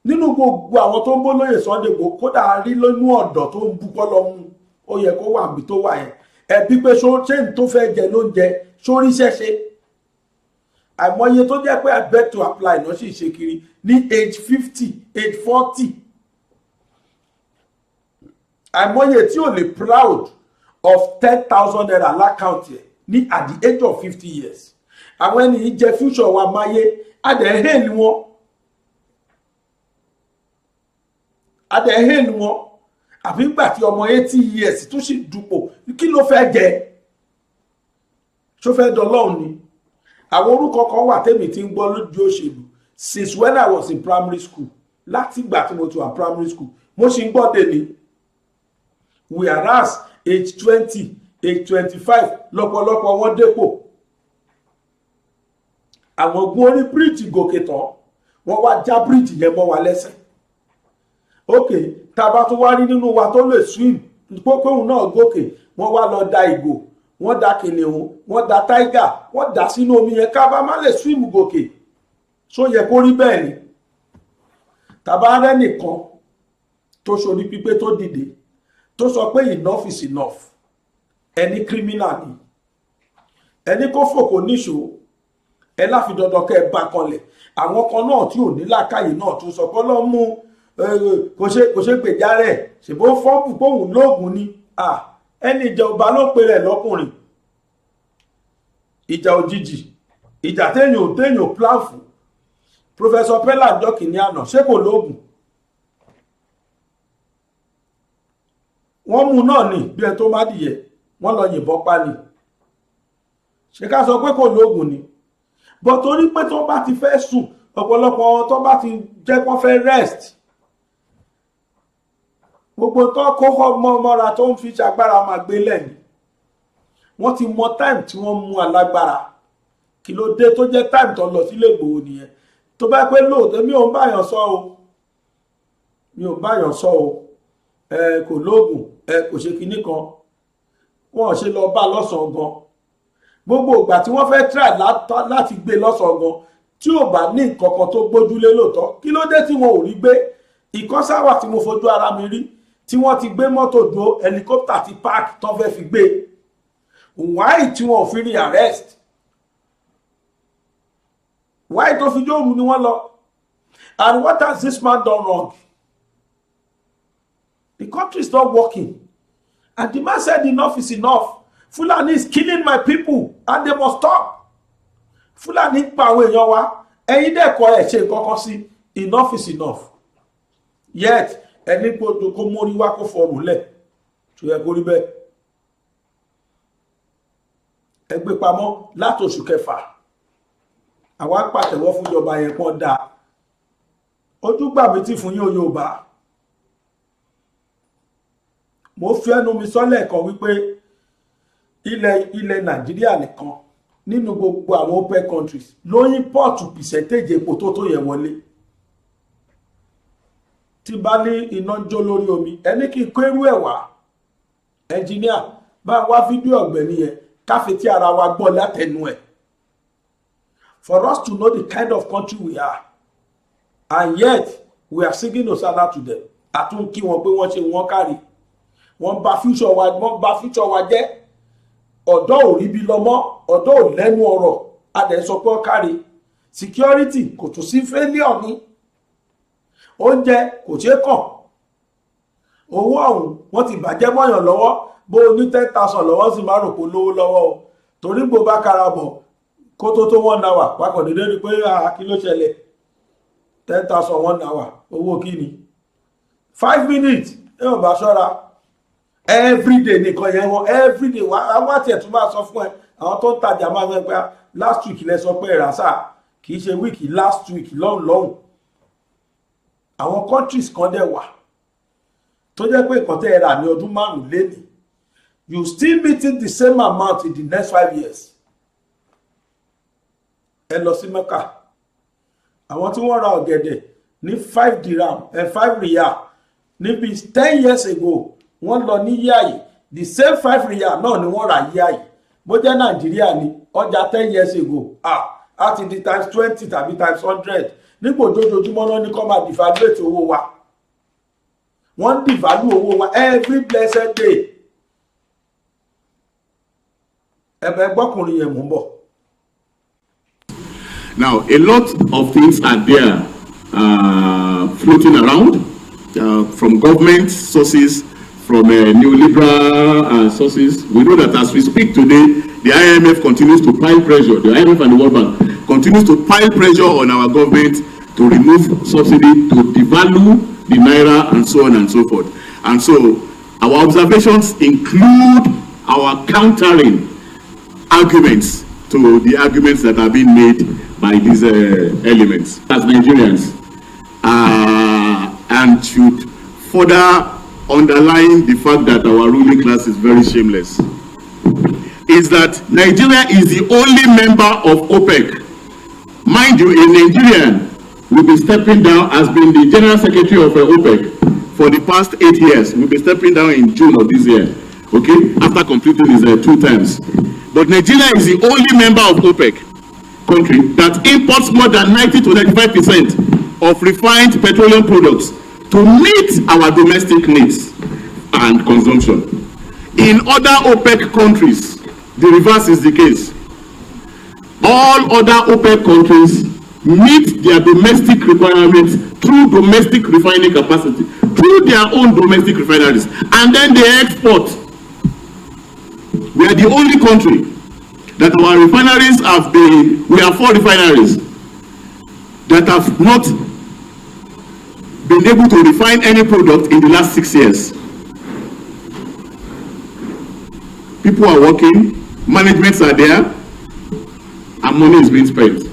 nínú gbogbo àwọn tó ń bó lóyè Sunday Igboho kódà rí lónú ọ̀dọ̀ tó ń búkọ́ lọ mú ó yẹ kó wà níbi tó wà yẹn ẹbí pé ṣé n tó fẹ́ jẹ ló ń jẹ sórí ṣẹ́ṣe àìmọye tó jẹ́ pé I beg to apply náà sì ṣe kiri ní age 50 age 40 àìmọye tí ò lè proud of 10,000 naira lákàùntì ẹ̀ ní at the age of 50 years àwọn ẹni yìí jẹ future wa máyé adẹ̀hẹ́ ni wọ́n àbí gbà tí ọmọ 80 years tó sì dupò kí ló fẹ́ jẹ ṣó fẹ́ dọlọ́run ni àwọn orúkọ kan wà tẹ́mi tí ń gbọ́ lójú òṣèlú since when I was in primary school láti ìgbà tí mo ti wà primary school mo sì ń gbọ́ dèní whereas age 20 age 25 lọ́pọ̀lọpọ̀ wọn dépò àwọn gun orí bíríìjì gòkè tán wọ́n wá já bíríìjì yẹn mọ́ wa lẹ́sẹ̀ ok tàbá tó wá rí nínú wa tó lè swim pópóhùn náà gòkè wọ́n wá lọ da ìgò wọ́n da kìnìún wọ́n da tiger wọ́n dà sínú omi yẹn ká bá má lè swim gòkè só yẹ kó rí bẹ́ẹ̀ ni tàbá rẹ́ nìkan tó ṣorí pípé tó dìde tó sọ pé enough is enough ẹni criminal ni ẹni kó fòkò níṣó ẹ láfi dandan kẹ́ ẹ bá kanlẹ̀ àwọn kan náà tí ò ní làákàyè náà tó sọ pé ọlọ́run mú kò ṣe gbèjà rẹ̀ ṣèbó fọ́ọ̀bù póhùn lóògùn ni ẹni ìjà ọba ló pe rẹ̀ lọ́kùnrin ìjà òjijì ìjà téèyàn plan fún Professor Pella jọ́kì ní àná ṣé kò lóògùn wọ́n mú náà ní bí ẹ tó má dìyẹ wọ́n lọ yìnbọn pa ni ṣe ká sọ pé kò lóògùn ni bọ́ torí pé tó bá ti fẹ́ sùn ọ̀pọ̀lọpọ̀ tó bá ti jẹ́ kó fẹ́ rest gbogbo tó kó mọ́ra tó ń fi ṣàgbára máa gbé lẹ́yìn wọ́n ti mọ time tí wọ́n mú alágbára kí ló dé tó jẹ́ time tó lọ sílé Ìgbòho nìyẹn tó bá pẹ́ lóòótọ́ mi ò ń báyàn sọ o kò lóògùn kò ṣe kinní kan wọ́n ṣe lọ bá lọ́sàn-án gan gbogbo ìgbà tí wọ́n fẹ́ try láti gbé lọ́sàn-án gan tí ò bá ní nǹkan kan tó gbójúlé lóòótọ́ kí ló dé tí wọn ò rí gbé ìkọ́sáwà tí mo fojú ara mi rí tí wọ́n ti gbé mọ́tò dúró helicopter ti park tán fẹ́ fi gbé why tí wọn ò fi rí arrest why tó fi jóòrù ni wọ́n lọ and what has this man done wrong? The country is not working and the man said enough is enough. Fulani is killing my people and they must stop. Fulani pa àwọn èèyàn wa ẹ̀yin dẹ̀ kọ́ ẹ̀ ṣe nǹkan kan sí enough is enough. Yet ẹni gbọ́dọ̀ kó mórí wá kó fọrùn lẹ̀ tó yẹ kó rí bẹ́ẹ̀. ẹ gbé pamọ́ láti oṣù kẹfà àwa pàtẹ́wọ́ fún ìjọba yẹn pọ́n dáa ojú gbà mí tí fún yín Yorùbá mo fi ẹnu mi sọ́lẹ̀ kan wípé ilẹ̀ Nàìjíríà nìkan nínú gbogbo àwọn OPEC countries ló import percentage epo tó yẹ wọlé tí bá ní iná jó lórí omi ẹni kí n kó irú ẹ̀ wá ẹnjìníà bá wá fídíò ọ̀gbẹ́ni yẹn káfí tí ara wa gbọ́ látẹnu ẹ̀ for us to know the kind of country we are and yet we are singing osana to them àtún kí wọn pé wọ́n ṣe wọ́n kárí wọ́n bà future wa jẹ́ ọ̀dọ́ ò rí bí lọ́mọ́ ọ̀dọ́ ò lẹ́nu ọ̀rọ̀ adẹ̀ sọ pé ó kárí security kò tún sí failure ní oúnjẹ kò ṣeé kàn owó ọ̀hún wọ́n ti bàjẹ́ mọ́yàn lọ́wọ́ bó o ní 10,000 lọ́wọ́ sì máa rò pé lówó lọ́wọ́ o torí gbò bá kára bọ̀ kó tó 1 hour papọ̀ dédé rí pé kí ló ṣẹlẹ̀ 10,000 1 hour owó kí ni 5 minutes ẹ̀wọ̀n bá ṣọ́ra everyday nìkan yẹn wọn everyday àwọn àti ẹ̀tún máa sọ fún ẹ àwọn tó ń tajà máa ń pẹ́ last week lẹ sọ pé ìràsà kì í ṣe week last week lọ́hùn àwọn countries kan dẹ̀ wà tó jẹ́ pé nǹkan tẹ́ ẹ rà ní ọdún 5 lénìí you still meeting the same amount in the next 5 years. ẹ lọ sí Mẹ́kà àwọn tí wọ́n ra ọ̀gẹ̀dẹ̀ ní 5 dirham 5 riyal níbi 10 years ago wọ́n lọ ní yíyáyì the same 5 riyal náà ni wọ́n rà yíyáyì bó jẹ́ Nàìjíríà ní ọjà 10 years ago á ti di times 20 tàbí times 100 nípò ojoojúmọ́ náà ní kọ́ máa devaluate owó wa wọ́n devalue owó wa every blessed day. ẹ̀bẹ̀ gbọ́kùnrin yẹn mú bọ̀. Now, a lot of things are there floating around from government sources, from neoliberal sources. We know that as we speak today, the IMF continues to pile pressure, the IMF and the World Bank continues to pile pressure on our government to remove subsidy, to devalue the naira, and so on and so forth. And so, our observations include our countering arguments to the arguments that are being made by these elements as Nigerians, and should further underline the fact that our ruling class is very shameless, is that Nigeria is the only member of OPEC. Mind you, a Nigerian will be stepping down, has been the General Secretary of OPEC for the past 8 years, will be stepping down in June of this year, okay, after completing his 2 terms. But Nigeria is the only member of OPEC country that imports more than 90 to 95% of refined petroleum products to meet our domestic needs and consumption. In other OPEC countries, the reverse is the case. All other OPEC countries meet their domestic requirements through domestic refining capacity, through their own domestic refineries, and then they export. We are the only country that our refineries have been, we have 4 refineries that have not been able to refine any product in the last 6 years. People are working, managements are there, and money is being spent.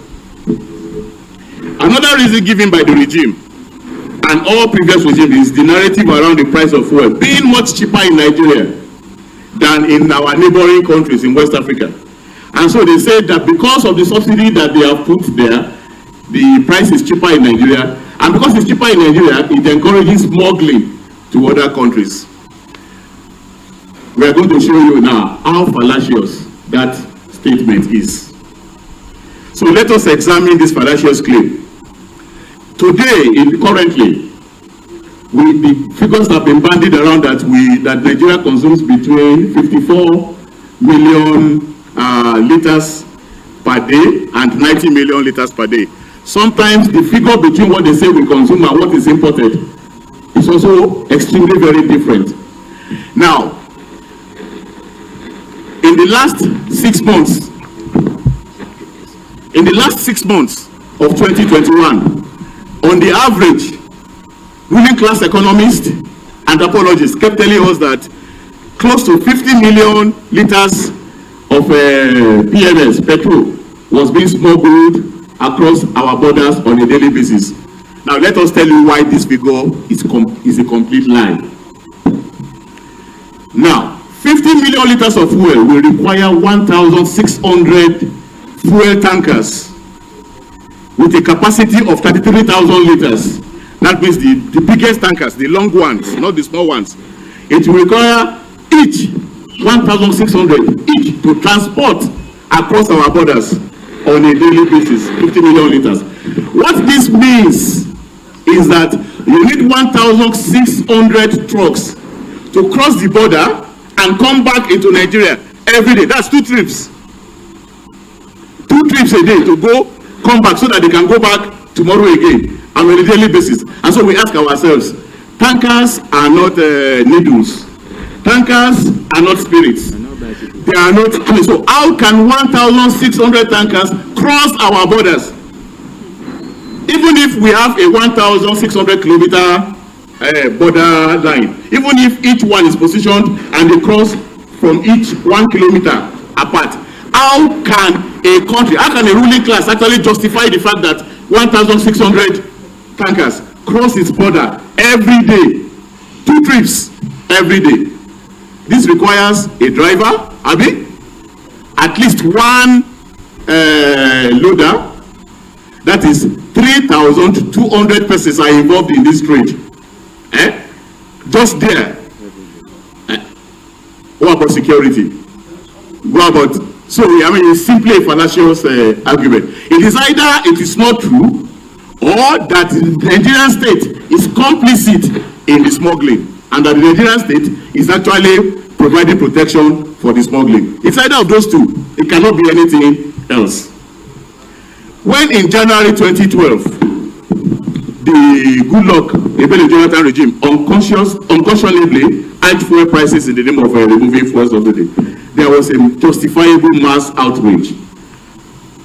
Another reason given by the regime and all previous regimes is the narrative around the price of fuel being much cheaper in Nigeria than in our neighboring countries in West Africa. And so they say that because of the subsidy that they have put there, the price is cheaper in Nigeria, and because it's cheaper in Nigeria, it encourages smuggling to other countries. We are going to show you now how fallacious that statement is. So let us examine this fallacious claim. Today, currently, the figures have been bandied around that Nigeria consumes between 54 million liters per day and 90 million liters per day. Sometimes the figure between what they say we consume and what is imported is also extremely very different. Now, in the last 6 months, of 2021, on the average, ruling class economists, anthropologists kept telling us that close to 50 million liters of PMS, petrol, was being smuggled across our borders on a daily basis. Now let us tell you why this figure is a complete lie. Now, 50 million liters of fuel will require 1,600 fuel tankers with a capacity of 33,000 liters. That means the biggest tankers, the long ones, not the small ones. It will require each 1,600 each to transport across our borders on a daily basis, 50 million liters. What this means is that you need 1,600 trucks to cross the border and come back into Nigeria every day. That's 2 trips. 2 trips a day to go, come back, so that they can go back tomorrow again and on a daily basis. And so we ask ourselves, tankers are not needles. Tankers are not spirits. They are not. So how can 1,600 tankers cross our borders? Even if we have a 1,600 kilometer border line, even if each one is positioned and they cross from each 1 kilometer apart, how can a country, how can a ruling class actually justify the fact that 1,600 tankers cross its border every day, 2 trips every day? This requires a driver, at least one loader. That is 3,200 persons are involved in this trade. Just there. What about security? What about? So it's simply a fallacious argument. It is either it is not true, or that the Nigerian state is complicit in the smuggling, and that the Nigerian state is actually providing protection for the smuggling. It's either of those two. It cannot be anything else. When in January 2012, the Goodluck Ebele Jonathan regime unconscionably hiked fuel prices in the name of removing fuel subsidy, there was a justifiable mass outrage,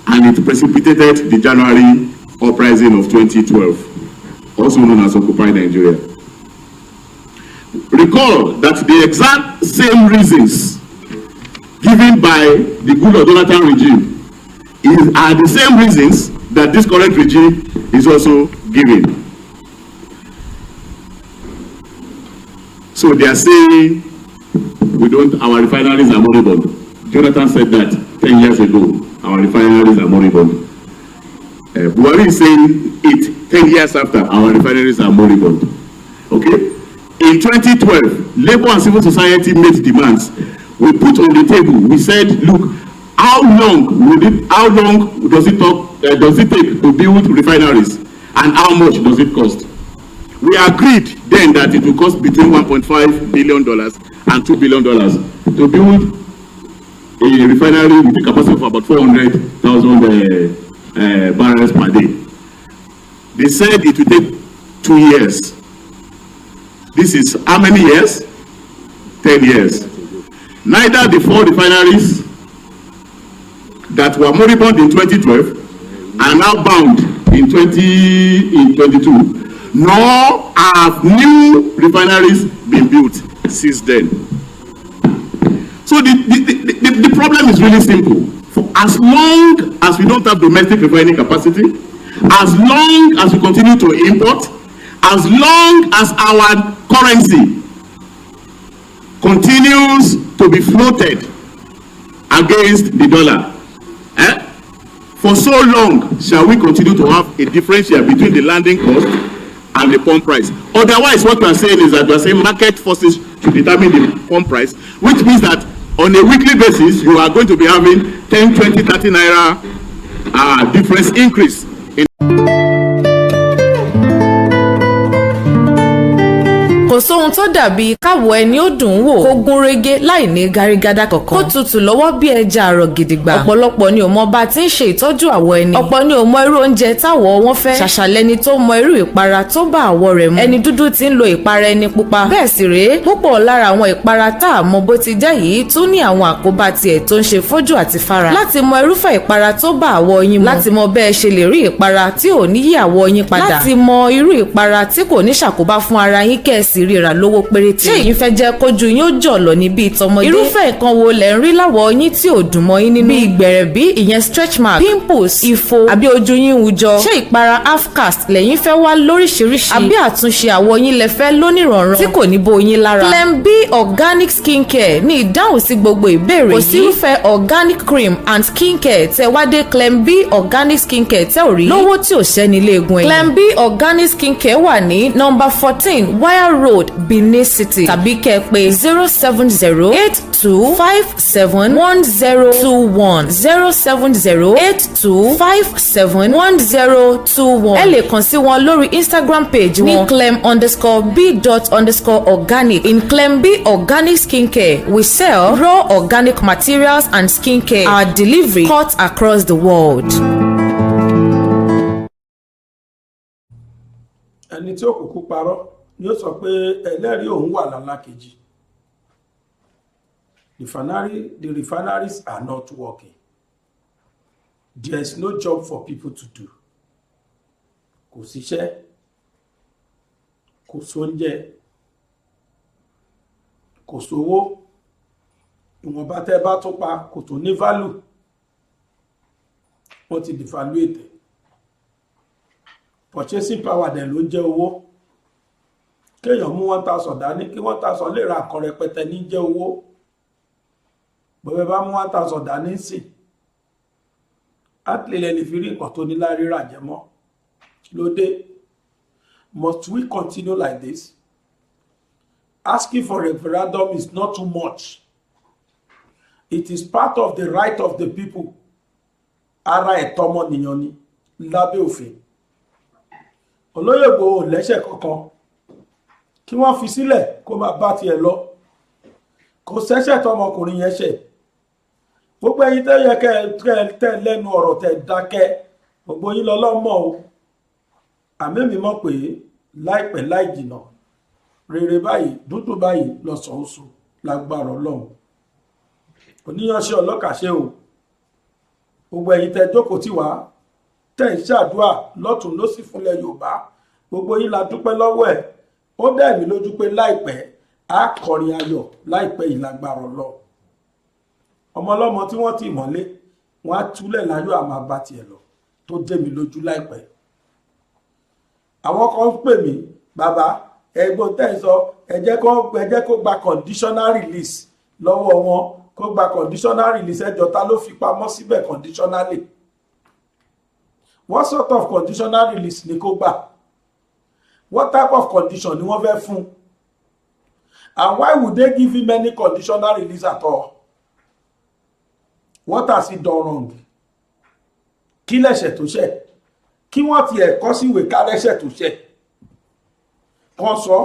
and it precipitated the January uprising of 2012, also known as Occupy Nigeria. Recall that the exact same reasons given by the Goodluck Jonathan regime are the same reasons that this current regime is also giving. So they are saying our refineries are moribund. Jonathan said that 10 years ago, our refineries are moribund. Buhari is saying it 10 years after, our refineries are moribund. Okay? In 2012, Labour and civil society made demands. We put on the table, we said, look, how long does it take to build refineries, and how much does it cost? We agreed then that it will cost between $1.5 billion and $2 billion to build a refinery with a capacity of about 400,000 barrels per day. They said it will take 2 years. This is how many years? 10 years. Neither the 4 refineries that were moribund in 2012 are now bound in 2022, nor have new refineries been built since then. So the problem is really simple. For as long as we don't have domestic refining capacity, as long as we continue to import, as long as our currency continues to be floated against the dollar, for so long shall we continue to have a differential between the landing cost and the pump price. Otherwise, what we are saying is that we are saying market forces should determine the pump price, which means that on a weekly basis, you are going to be having 10, 20, 30 naira difference increase. kò sóhun tó dàbí káwọ ẹni ó dùn wò kó gún régé láì ní gárígádá kankan kó tutù lọ́wọ́ bí ẹja àrọ̀ gidigba. ọ̀pọ̀lọpọ̀ ni ò mọ bá ti ń ṣe ìtọ́jú àwọ̀ ẹni. ọ̀pọ̀ ni ò mọ irú oúnjẹ táwọ̀ wọn fẹ́. ṣàṣàlẹ́ni tó mọ irú ìpara tó bá àwọ̀ rẹ̀ mu. ẹni dúdú ti ń lo ìpara ẹni pupa. bẹ́ẹ̀ sì rèé púpọ̀ lára àwọn ìpara tá a mọ bó ti jẹ́ yìí tún ní àwọn àkóbá tiẹ̀ tó ń ṣe fójú àti fara. láti mọ irúfẹ́ ìpara tó bá àwọ̀ yín mu. láti mọ bẹ́ẹ̀ ṣe lè rí ìpara tí ò ní yí àwọ̀ yín padà. láti mọ irú ìpara tí kò ní ṣàkóbá fún ara yín kẹ́ẹ̀sì ríra lówó péréte. ṣé èyí fẹ́ jẹ́ kójú yín ó jọ̀lọ̀ ní bíi tọmọdé? irúfẹ́ nǹkan wo lẹ̀ ń rí láwọ̀ yín tí ò dùn mọ́ yín nínú? bíi gbẹ̀rẹ̀bí, ìyẹn stretch mark, pimples, ifo àbí ojú yín wújọ? ṣé ìpara half cast lẹ́yìn fẹ́ wá lóríṣiríṣi? àbí àtúnṣe àwọ̀ yín lẹ fẹ́ lónìrànràn tí kò ní bó yín lára? Clem B organic skincare ní ìdáhùn sí gbogbo ìbéèrè yìí. kò sí irúfẹ́ organic cream and skincare tẹ wá dé Clem B organic skincare tẹ ò rí lówó tí ò ṣẹ́ni léegun ẹ̀yìn. Clem B organic skincare wà ní nọ́mbà 14 Wire Road, Benin City, tàbí kẹ́ pè 07082571021 07082571021. ẹ lè kàn sí wọn lórí Instagram page wọn ní clem_b._organic. In Clem B organic skincare, we sell raw organic materials and skincare. Our delivery cuts across the world. ẹni tí ó kúkú parọ́ ni ó sọ pé ẹlẹ́rìí òun wà lálákejì. The refineries are not working. There is no job for people to do. Kò síṣẹ́, kò sóúnjẹ, kò sówó, ìwọ̀nba tẹ́ bá tó pa kò tó ní value. Wọ́n ti devaluate. Purchasing power dẹ̀ ló jẹ́ owó. Kéèyàn mú 1,000 dání kí 1,000 lè ra nǹkan rẹpẹtẹ ní jẹ́ owó. Bọ́bẹ̀ bá mú 1,000 dání sí àtìlẹ́lẹ̀ lè fi rí nǹkan tó ní láríra jẹ mọ́. Lóde, must we continue like this? Asking for referendum is not too much. It is part of the right of the people. Ara ẹ̀tọ́ ọmọnìyàn ni lábẹ́ òfin. Olóyè Igboho lẹ́ṣẹ̀ kankan. Kí wọ́n fi sílẹ̀ kó máa bá tiẹ̀ lọ. Kò sẹ́ṣẹ̀ tọmọkùnrin yẹn ṣẹ̀. Gbogbo ẹ̀yin tẹ́ yẹ kẹ́ lẹ́nu ọ̀rọ̀ tẹ́ dákẹ́. Gbogbo yín lọ́lọ́mọ o. Àmẹ́mi mọ̀ pé láìpẹ́ láì jìnà rere báyìí dúdú báyìí lọ́sàn oṣù lágbára Ọlọ́run. Oníyanṣẹ́ ọlọ́kàṣẹ́ o. Gbogbo ẹ̀yin tẹ́ jókòó tì wá tẹ́ ń ṣàdúà lọ́tún lósì fúnlẹ̀ Yorùbá. Gbogbo yín la dúpẹ́ lọ́wọ́ ẹ̀. Ó dẹ̀ mí lójú pé láìpẹ́ á kọrin ayọ̀ láìpẹ́ yìí lágbára Ọlọ́run. Ọmọ ọlọ́mọ tí wọ́n ti mọ́lé wọ́n á túlẹ̀ láyọ̀ àmà bá tiẹ̀ lọ tó dé mi lójú láìpẹ́. Àwọn kan ń pè mí, bàbá ẹ̀gbọ́n tẹ́ ń sọ ẹ jẹ́ kó gba conditional release lọ́wọ́ wọn, kó gba conditional release ẹjọ́ ta ló fi pamọ́ síbẹ̀ conditionally. What sort of conditional release ni kó gbà? What type of condition ni wọ́n fẹ́ fún? And why would they give him any conditional release at all? What has he done wrong? Kí lẹ̀ṣẹ̀ tó ṣẹ̀? Kí wọ́n ti ẹ̀kọ́ sí ìwé ká lẹ́ṣẹ̀ tó ṣẹ̀? Kan sọ,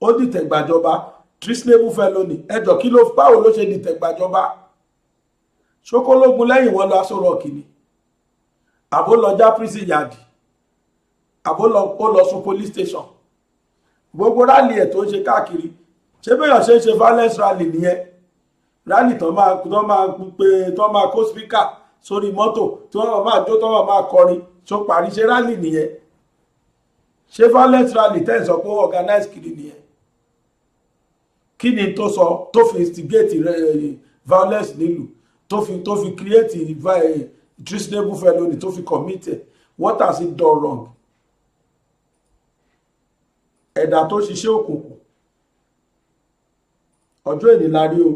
ó dìtẹ̀ gbàjọba, treasonable felony. Ẹjọ́ kí ló báwo ló ṣe dìtẹ̀ gbàjọba? Ṣókólógún lẹ́yìn wọn lọ Aso Rock ni. Àbó lọ já prison yard. Àbó lọ sùn police station. Gbogbo rally ẹ̀ tó ń ṣe káàkiri. Ṣé bẹ́yàn ṣe ń ṣe violence rally nìyẹn? Rally tó máa kó speaker sórí mọ́tò tí wọ́n máa jó tó wọ́n máa kọrin tó parí. Ṣé rally nìyẹn? Ṣé violence rally tẹ́ ń sọ pé organize kiri nìyẹn? Kí ni tó sọ tó fi instigate violence nílùú tó fi create treasonable felony tó fi commit? What has he done wrong? Ẹ̀dà tó ṣiṣẹ́ òkùnkùn ọjọ́ èní la rí o,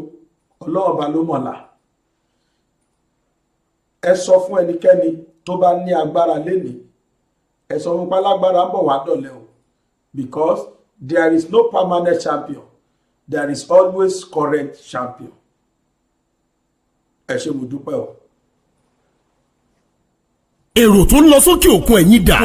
Ọlọ́run bá ló mọ̀lá. Ẹ sọ fún ẹnikẹ́ni tó bá ní agbára lénìí, ẹ sọ fún pálágbára ń bọ̀ wá dọ̀lẹ́ o, because there is no permanent champion, there is always current champion. Ẹ ṣé mo dúpẹ́ o. Èrò tó ń lọ sókè òkun ẹ̀yìn dà.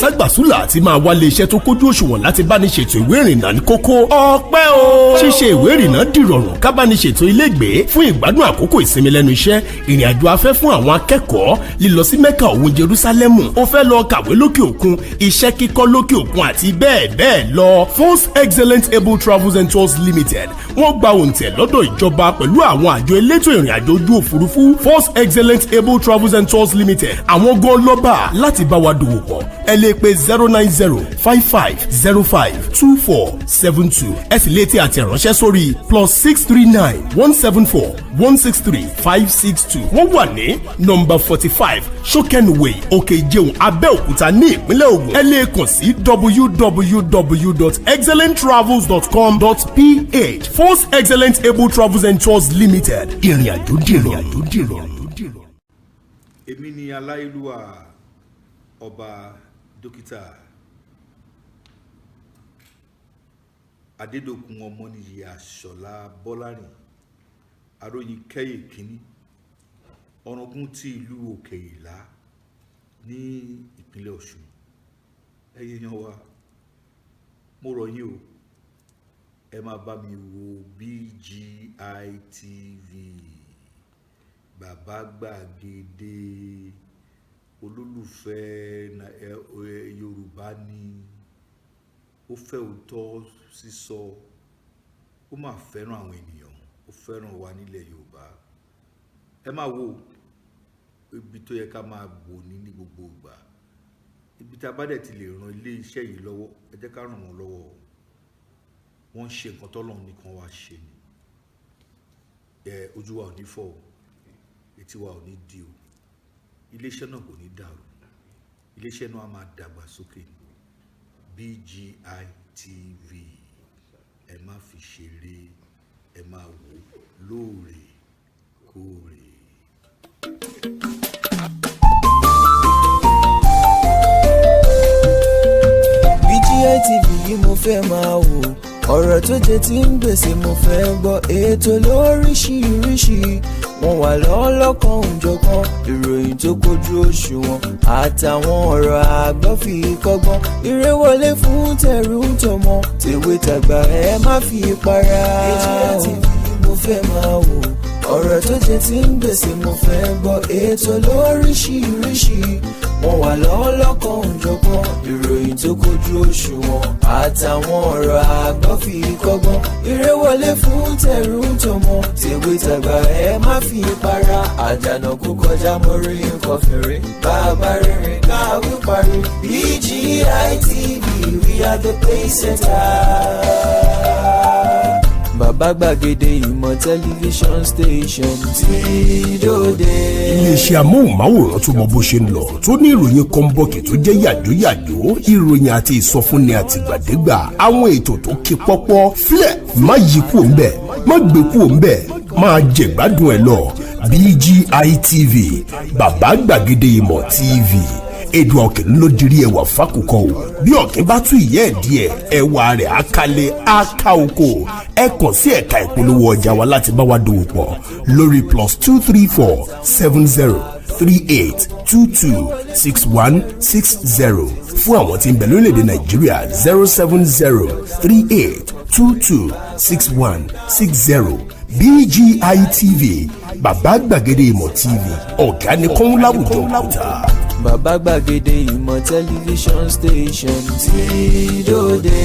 Ságbàsúlà àti máa wálé iṣẹ́ tó kójú òṣùwọ̀n láti bá ní ṣètò ìwé ìrìnnà ní kókó. Ọpẹ́ o. Ṣíṣe ìwé ìrìnnà dìrọ̀rùn ká bá ní ṣètò ilégbèé fún ìgbádùn àkókò ìsinmi lẹ́nu iṣẹ́, ìrìn àjò afẹ́ fún àwọn akẹ́kọ̀ọ́, lílọ sí Mẹ́kà òun Jerúsálẹ́mù, ó fẹ́ lọ kàwé lókè òkun, iṣẹ́ kíkọ́ lókè òkun àti bẹ́ẹ̀ bẹ́ẹ̀ lọ. Force Excellent Able Travels and Tours Limited wọ́n gba òǹtẹ̀ lọ́dọ̀ ìjọba pẹ̀lú àwọn àjọ elétò ìrìn àjò ojú òfurufú. Force Excellent Able Travels and Tours Limited àwọn gan lọ́ba láti bá wa dòwò pọ̀. Ẹ lè lè pe 09055052472 ẹ sì lè ti àtẹ̀ránṣẹ́ sórí +639-174-163-562. wọ́n wà ní nọ́mbà 45 Shokenway Òkè Ìjẹun Abẹ́òkúta ní ìpínlẹ̀ Ògùn. ẹ lè kàn sí www.excellenttravels.com.ph. Force Excellent Able Travels and Tours Limited. ìrìn àjò dìrọ̀. èmi ni aláìlúwà ọba dókítà Adédòkun Ọmọnìyí Àṣọlá Bọ́lárìn aróyin kẹ́yè kínní ọ̀ràngún ti ìlú Òkè Ìlá ní ìpínlẹ̀ Ọ̀ṣun. ẹ̀yin èèyàn wa mo rọ̀ yín o ẹ máa bá mi wo BGI TV bàbá gbàgede olólùfẹ́ Yorùbá ni ó fẹ́ òótọ́ sísọ ó máa fẹ́ràn àwọn ènìyàn ó fẹ́ràn wa nílẹ̀ Yorùbá. ẹ máa wo ibi tó yẹ ká máa bò ní gbogbo ìgbà ibi tá a bá dẹ̀ ti lè ran ilé iṣẹ́ yìí lọ́wọ́ ẹ jẹ́ ká ràn wọ́n lọ́wọ́ wọ́n ń ṣe nǹkan tọ́lọ́run nìkan wá ṣe ni ojú wa ò ní fọ́ o etí wa ò ní di o iléeṣẹ́ náà kò ní dàrú iléeṣẹ́ náà á máa dàgbà sókè BGI TV ẹ má fi ṣeré ẹ máa wò lóòrèkóòrè. BGI TV yìí mo fẹ́ máa wò ọ̀rọ̀ tó jẹ tí ń gbèsè mo fẹ́ gbọ́ ètò lóríṣiríṣi wọ́n wà lọ́lọ́kan òjọ̀kan ìròyìn tó kojú òṣùwọ̀n àtàwọn ọ̀rọ̀ àgbọ́ fi kọ́gbọ́n eré wọlé fún tẹ̀rù tọmọ tèwe tàgbà ẹ má fi para. BGI TV mo fẹ́ máa wò ọ̀rọ̀ tó jẹ tí ń gbèsè mo fẹ́ gbọ́ ètò lóríṣiríṣi wọ́n wà lọ́lọ́kan òjọ̀kan ìròyìn tó kojú òṣùwọ̀n àtàwọn ọ̀rọ̀ àgbọ́ fi kọ́gbọ́n eré wọlé fún tẹ̀rù tọmọ tèwe tàgbà ẹ má fi para àdànà kó kọjá mọ́rí nǹkan fèrè bàbá rere káwí parí BGI TV we are the pace setter. Bàbá gbàgede ìmọ̀ tẹlifíṣọ̀n station tí dòde. iléeṣẹ́ amóhùnmáwòrán tó mọ bó ṣe ń lọ tó ní ìròyìn kọ́ńbọ̀kì tó jẹ́ yàjóyàjó ìròyìn àti ìsọfúnni àtìgbàdégbà àwọn ètò tó ké pọ́pọ́ flẹ̀ má yí kúò ń bẹ̀ má gbé kúò ń bẹ̀ máa jẹ̀gbádùn ẹ̀ lọ BGI TV bàbá gbàgede ìmọ̀ TV èdùn ọ̀kẹ́ ló dirí ẹwà fákòkò o bí ọ̀kẹ́ bá tún ìyẹ́ ẹ̀ díẹ̀ ẹwà rẹ̀ àkàlẹ̀ àkà oko ẹ kàn sí ẹ̀ka ìpolówó ọjà wa láti bá wa dòwò pọ̀ lórí +234 7038 226160 fún àwọn tí ń bẹ lórílẹ̀‐èdè Nàìjíríà 07038 226160 BGI TV bàbá gbàgede ìmọ̀ TV ọ̀gá ni kọ́ń láwùjọ kúta. Bàbá gbàgede ìmọ̀ tẹlifíṣọ̀n station tí dòde.